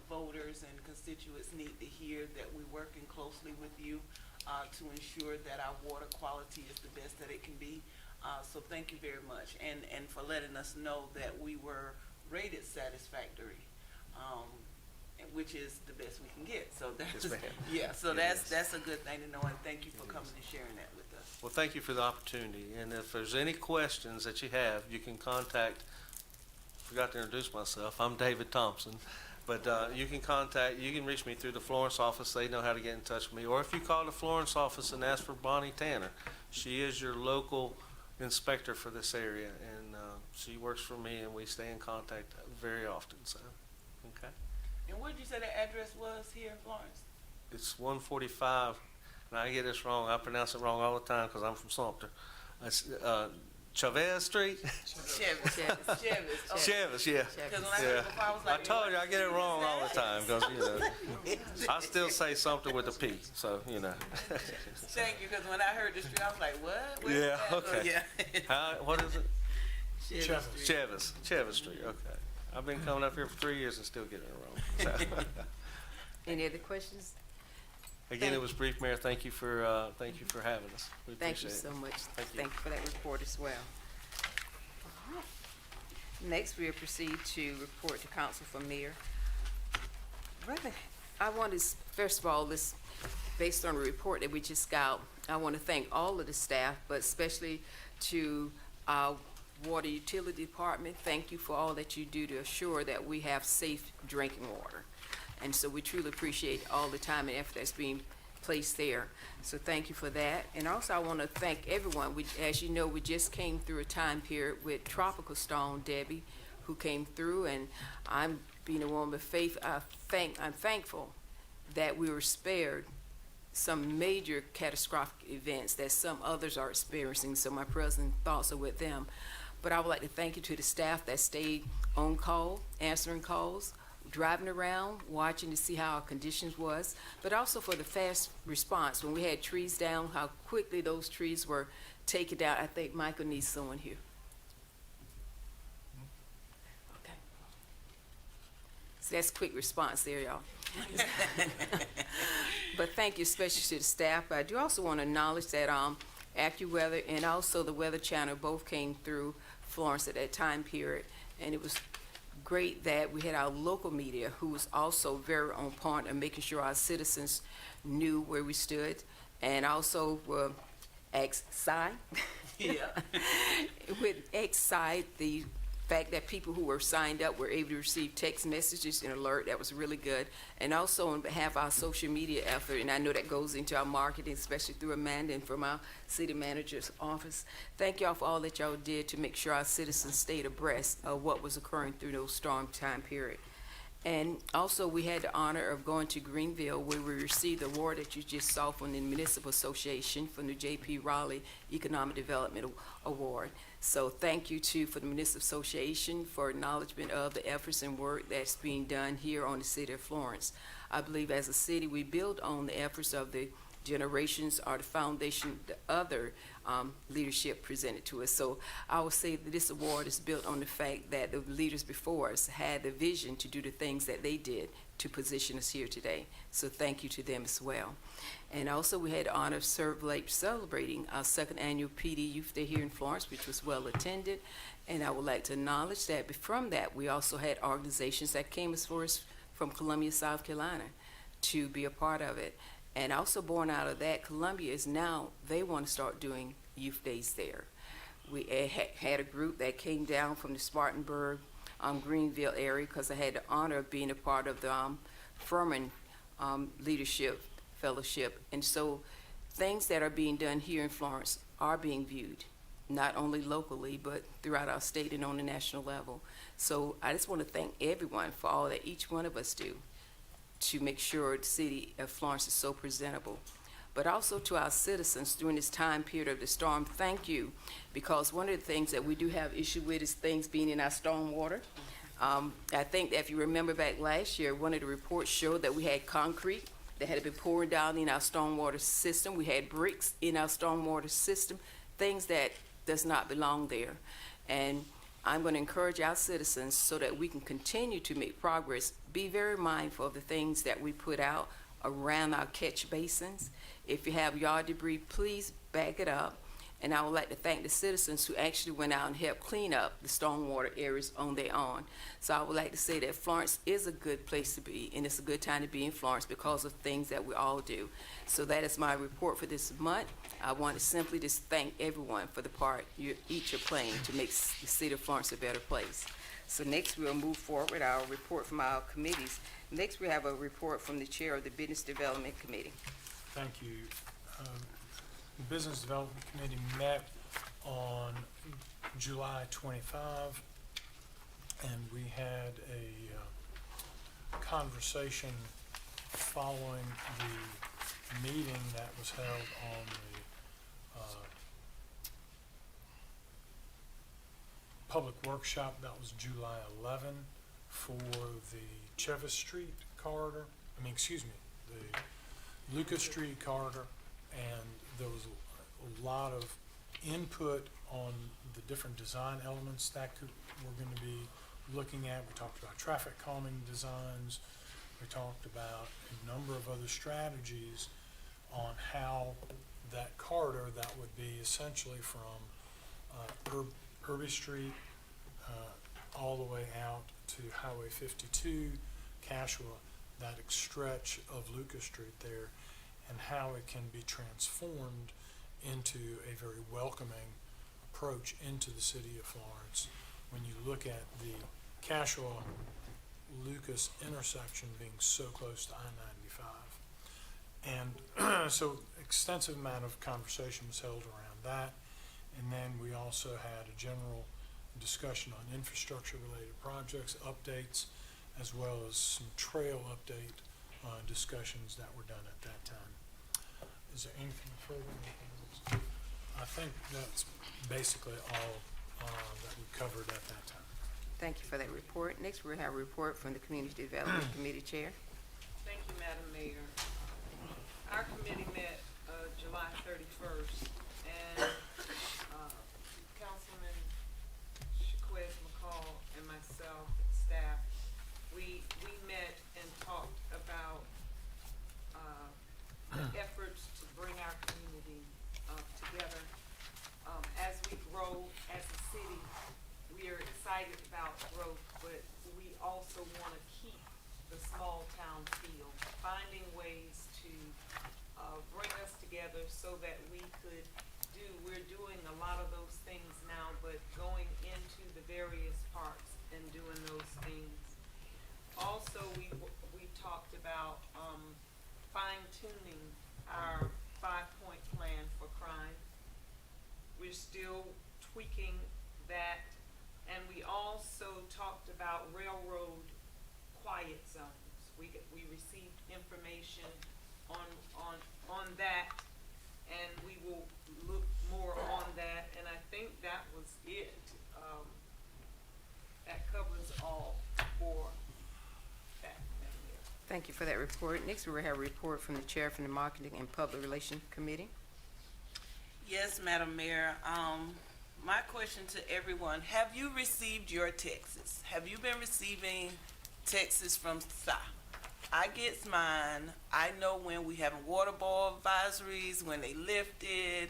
voters and constituents need to hear that we're working closely with you to ensure that our water quality is the best that it can be. So thank you very much, and for letting us know that we were rated satisfactory, which is the best we can get. So that's, Yes, ma'am. yeah. So Yes. that's a good thing to know, and thank you for coming and sharing that with us. Well, thank you for the opportunity. And if there's any questions that you have, you can contact, forgot to introduce myself, I'm David Thompson. But you can reach me through the Florence office. They know how to get in touch with me. Or if you call the Florence office and ask for Bonnie Tanner, she is your local inspector for this area. And she works for me, and we stay in contact very often. So, okay. And what did you say the address was here in Florence? It's 145, and I get this wrong. I pronounce it wrong all the time because I'm from Sumter. It's Chavez Street? Chevis. Chevis, yeah. Because when I heard it before, I was like, I told you I get it wrong all the time because, I still say something with a P, so, Thank you, because when I heard the street, I was like, what? Where's Yeah, that? okay. Yeah. What is it? Chevis. Chevis Street, okay. I've been coming up here for 3 years and still getting it wrong. So. Any other questions? Again, it was brief, Mayor. Thank you for having us. We Thank you appreciate so it. much. Thank you. Thank you for that report as well. All right. Next, we'll proceed to report to council from Mayor. I want to, first of all, this, based on the report that we just got, I want to thank all of the staff, but especially to our water utility department. Thank you for all that you do to assure that we have safe drinking water. And so we truly appreciate all the time and effort that's being placed there. So thank you for that. And also I want to thank everyone. As you know, we just came through a time period with Tropical Storm Debbie, who came through, and I'm being a woman of faith. I'm thankful that we were spared some major catastrophic events that some others are experiencing. So my present thoughts are with them. But I would like to thank you to the staff that stayed on call, answering calls, driving around, watching to see how our conditions was, but also for the fast response. When we had trees down, how quickly those trees were taken down. I think Michael needs someone here. Okay. So that's quick response there, y'all. But thank you especially to the staff. I do also want to acknowledge that AccuWeather and also the Weather Channel both came through Florence at that time period, and it was great that we had our local media who was also very on point and making sure our citizens knew where we stood, and also X-Side. Yeah. With X-Side, the fact that people who were signed up were able to receive text messages and alert, that was really good. And also on behalf of our social media effort, and I know that goes into our marketing, especially through Amanda and from our city manager's office. Thank y'all for all that y'all did to make sure our citizens stayed abreast of what was occurring through those storm time period. And also we had the honor of going to Greenville, where we received the award that you just saw from the Municipal Association from the J.P. Raleigh Economic Development Award. So thank you too for the Municipal Association for acknowledgement of the efforts and work that's being done here on the city of Florence. I believe as a city we build on the efforts of the generations or the foundation, the other leadership presented to us. So I would say that this award is built on the fact that the leaders before us had the vision to do the things that they did to position us here today. So thank you to them as well. And also we had the honor of celebrating our second annual PD Youth Day here in Florence, which was well attended. And I would like to acknowledge that from that, we also had organizations that came as far as from Columbia, South Carolina, to be a part of it. And also born out of that, Columbia is now, they want to start doing youth days there. We had a group that came down from the Spartanburg, Greenville area, because I had the honor of being a part of the Furman Leadership Fellowship. And so things that are being done here in Florence are being viewed, not only locally, but throughout our state and on the national level. So I just want to thank everyone for all that each one of us do to make sure the city of Florence is so presentable. But also to our citizens during this time period of the storm, thank you, because one of the things that we do have issue with is things being in our storm water. I think that if you remember back last year, one of the reports showed that we had concrete that had been pouring down in our stormwater system. We had bricks in our stormwater system, things that does not belong there. And I'm going to encourage our citizens so that we can continue to make progress. Be very mindful of the things that we put out around our catch basins. If you have yard debris, please back it up. And I would like to thank the citizens who actually went out and helped clean up the stormwater areas on their own. So I would like to say that Florence is a good place to be, and it's a good time to be in Florence because of things that we all do. So that is my report for this month. I want to simply just thank everyone for the part you each are playing to make the city of Florence a better place. So next we'll move forward with our report from our committees. Next we have a report from the chair of the Business Development Committee. Thank you. The Business Development Committee met on July 25, and we had a conversation following the meeting that was held on the public workshop that was July 11 for the Chevis Street corridor, the Lucas Street corridor, and there was a lot of input on the different design elements that we're going to be looking at. We talked about traffic calming designs. We talked about a number of other strategies on how that corridor that would be essentially from Irby Street all the way out to Highway 52, Cashua, that stretch of Lucas Street there, and how it can be transformed into a very welcoming approach into the city of Florence. When you look at the Cashua-Lucas intersection being so close to I-95. And so extensive amount of conversation was held around that. And then we also had a general discussion on infrastructure-related projects, updates, as well as some trail update discussions that were done at that time. Is there anything further? I think that's basically all that we covered at that time. Thank you for that report. Next, we'll have a report from the Community Development Committee Chair. Thank you, Madam Mayor. Our committee met July 31st, and Councilman Shaquez McCall and myself, staff, we met and talked about the efforts to bring our community together. As we grow as a city, we are excited about growth, but we also want to keep the small town feel, finding ways to bring us together so that we could we're doing a lot of those things now, but going into the various parts and doing those things. Also, we talked about fine-tuning our 5-point plan for crime. We're still tweaking that, and we also talked about railroad quiet zones. We received information on that, and we will look more on that, and I think that was it. That covers all for that. Thank you for that report. Next, we will have a report from the Chair from the Marketing and Public Relations Committee. Yes, Madam Mayor. My question to everyone, have you received your texts? Have you been receiving texts from SI? I get mine. I know when we have water boil advisories, when they lifted.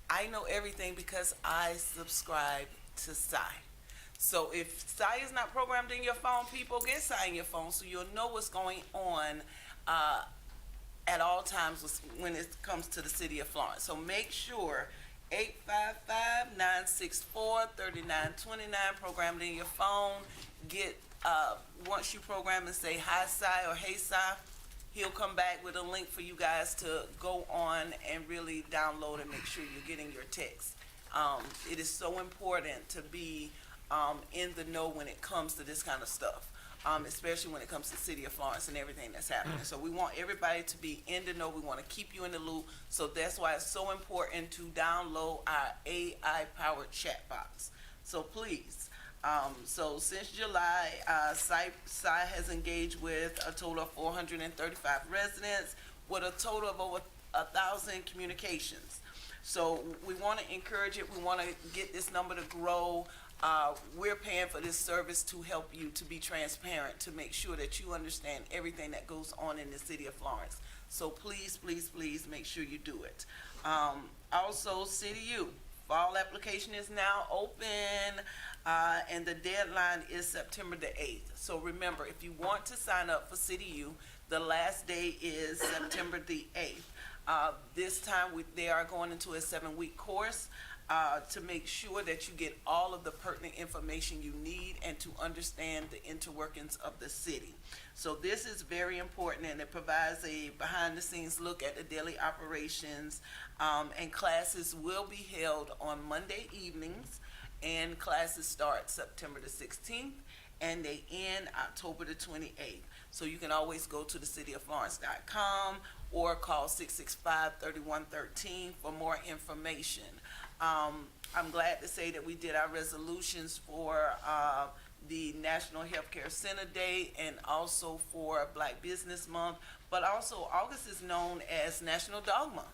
I know everything because I subscribe to SI. So if SI is not programmed in your phone, people, get SI in your phone so you'll know what's going on at all times when it comes to the city of Florence. So make sure 855-964-3929 programmed in your phone. Get once you program and say hi Si or hey Si, he'll come back with a link for you guys to go on and really download and make sure you're getting your text. It is so important to be in the know when it comes to this kind of stuff. Especially when it comes to the city of Florence and everything that's happening. So we want everybody to be in the know. We want to keep you in the loop. So that's why it's so important to download our AI-powered chat box. So please, so since July, SI has engaged with a total of 435 residents with a total of over 1,000 communications. So we want to encourage it. We want to get this number to grow. We're paying for this service to help you to be transparent, to make sure that you understand everything that goes on in the city of Florence. So please, please, please make sure you do it. Also, City U, fall application is now open, and the deadline is September the 8th. So remember, if you want to sign up for City U, the last day is September the 8th. This time they are going into a 7-week course. To make sure that you get all of the pertinent information you need and to understand the interworkings of the city. So this is very important, and it provides a behind-the-scenes look at the daily operations, and classes will be held on Monday evenings, and classes start September the 16th, and they end October the 28th. So you can always go to thecityoflorence.com or call 665-3113 for more information. I'm glad to say that we did our resolutions for the National Healthcare Center Day and also for Black Business Month, but also August is known as National Dog Month.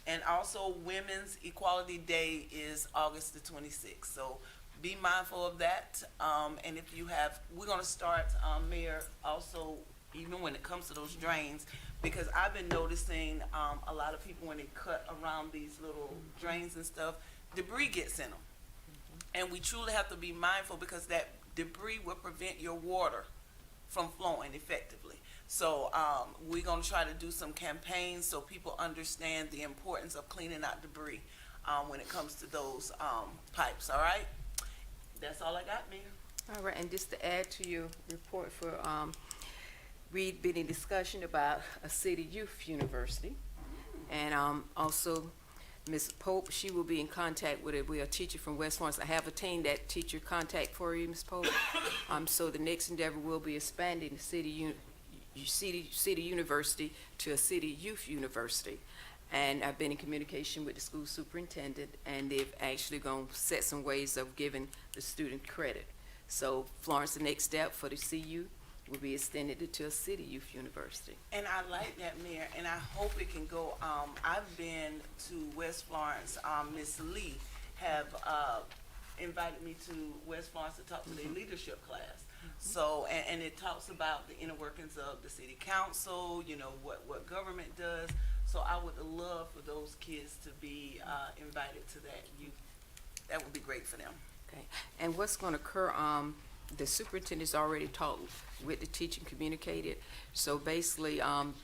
And also Women's Equality Day is August the 26th. So be mindful of that. And if you have, we're going to start, Mayor, also, even when it comes to those drains, because I've been noticing a lot of people when they cut around these little drains and stuff, debris gets in them. And we truly have to be mindful because that debris will prevent your water from flowing effectively. So we're going to try to do some campaigns so people understand the importance of cleaning out debris when it comes to those pipes, all right? That's all I got, Mia. All right, and just to add to your report for, we've been in discussion about a city youth university. And also, Ms. Pope, she will be in contact with a teacher from West Florence. I have obtained that teacher contact for you, Ms. Pope. So the next endeavor will be expanding the city university to a city youth university. And I've been in communication with the school superintendent, and they've actually going to set some ways of giving the student credit. So Florence, the next step for the CU will be extended to a city youth university. And I like that, Mayor, and I hope it can go. I've been to West Florence. Ms. Lee have invited me to West Florence to talk to their leadership class. So, and it talks about the inner workings of the city council, you know, what government does. So I would love for those kids to be invited to that youth. That would be great for them. Okay, and what's going to occur, the superintendent's already talked with the teacher and communicated. So basically,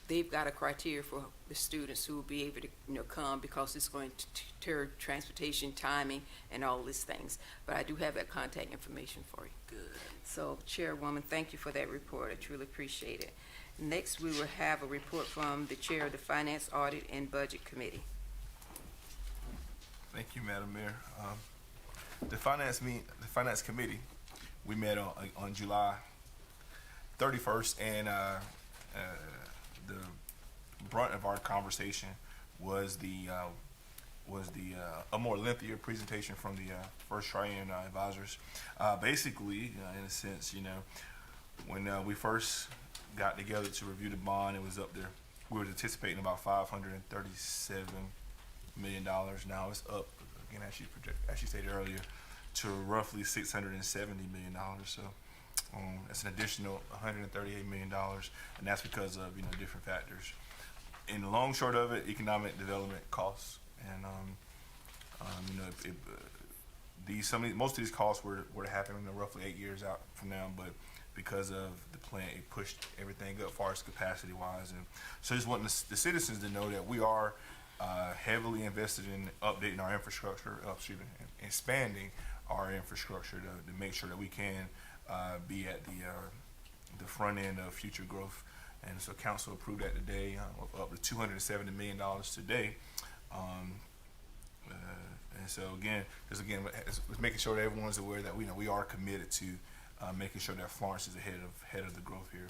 they've got a criteria for the students who will be able to, come, because it's going to deter transportation, timing, and all these things. But I do have that contact information for you. Good. So, Chairwoman, thank you for that report. I truly appreciate it. Next, we will have a report from the Chair of the Finance, Audit, and Budget Committee. Thank you, Madam Mayor. The Finance Committee, we met on July 31st, and the brunt of our conversation was a more lengthier presentation from the first Cheyenne advisors. Basically, in a sense, when we first got together to review the bond, it was up there. We were anticipating about $537 million. Now it's up, again, as she stated earlier, to roughly $670 million. So that's an additional $138 million, and that's because of, you know, different factors. In the long short of it, economic development costs, and you know, most of these costs were to happen, you know, roughly 8 years out from now, but because of the plan, it pushed everything up as far as capacity wise. And so just wanting the citizens to know that we are heavily invested in updating our infrastructure, expanding our infrastructure to make sure that we can be at the front end of future growth. And so council approved that today, up to $270 million today. And so again, it's making sure that everyone's aware that we are committed to making sure that Florence is ahead of the growth here.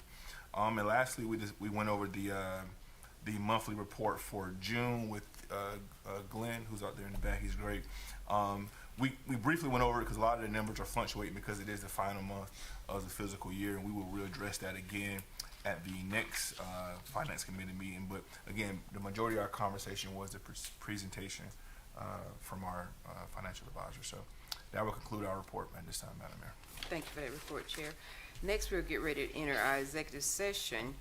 And lastly, we went over the monthly report for June with Glenn, who's out there in the back. He's great. We briefly went over it because a lot of the numbers are fluctuating because it is the final month of the fiscal year, and we will readdress that again at the next finance committee meeting. But again, the majority of our conversation was the presentation from our financial advisor. So that will conclude our report at this time, Madam Mayor. Thank you for that report, Chair. Next, we'll get ready to enter our executive session,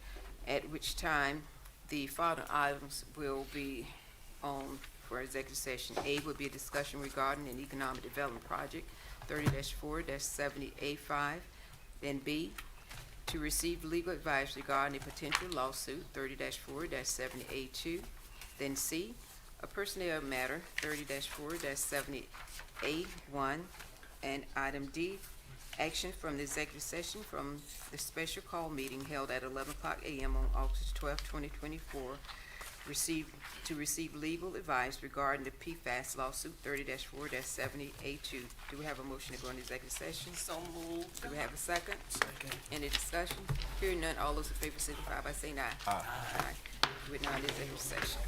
at which time the following items will be on for executive session. A will be a discussion regarding an economic development project, 30-4-70A5. Then B, to receive legal advice regarding a potential lawsuit, 30-4-70A2. Then C, a personnel matter, 30-4-70A1. And item D, action from the executive session from the special call meeting held at 11:00 a.m. on August 12, 2024, to receive legal advice regarding the PFAS lawsuit, 30-4-70A2. Do we have a motion to go into executive session? So moved. Do we have a second? Second. Any discussion? Hearing none, all those in favor signify by saying aye. Aye. Aye. We're now in executive session.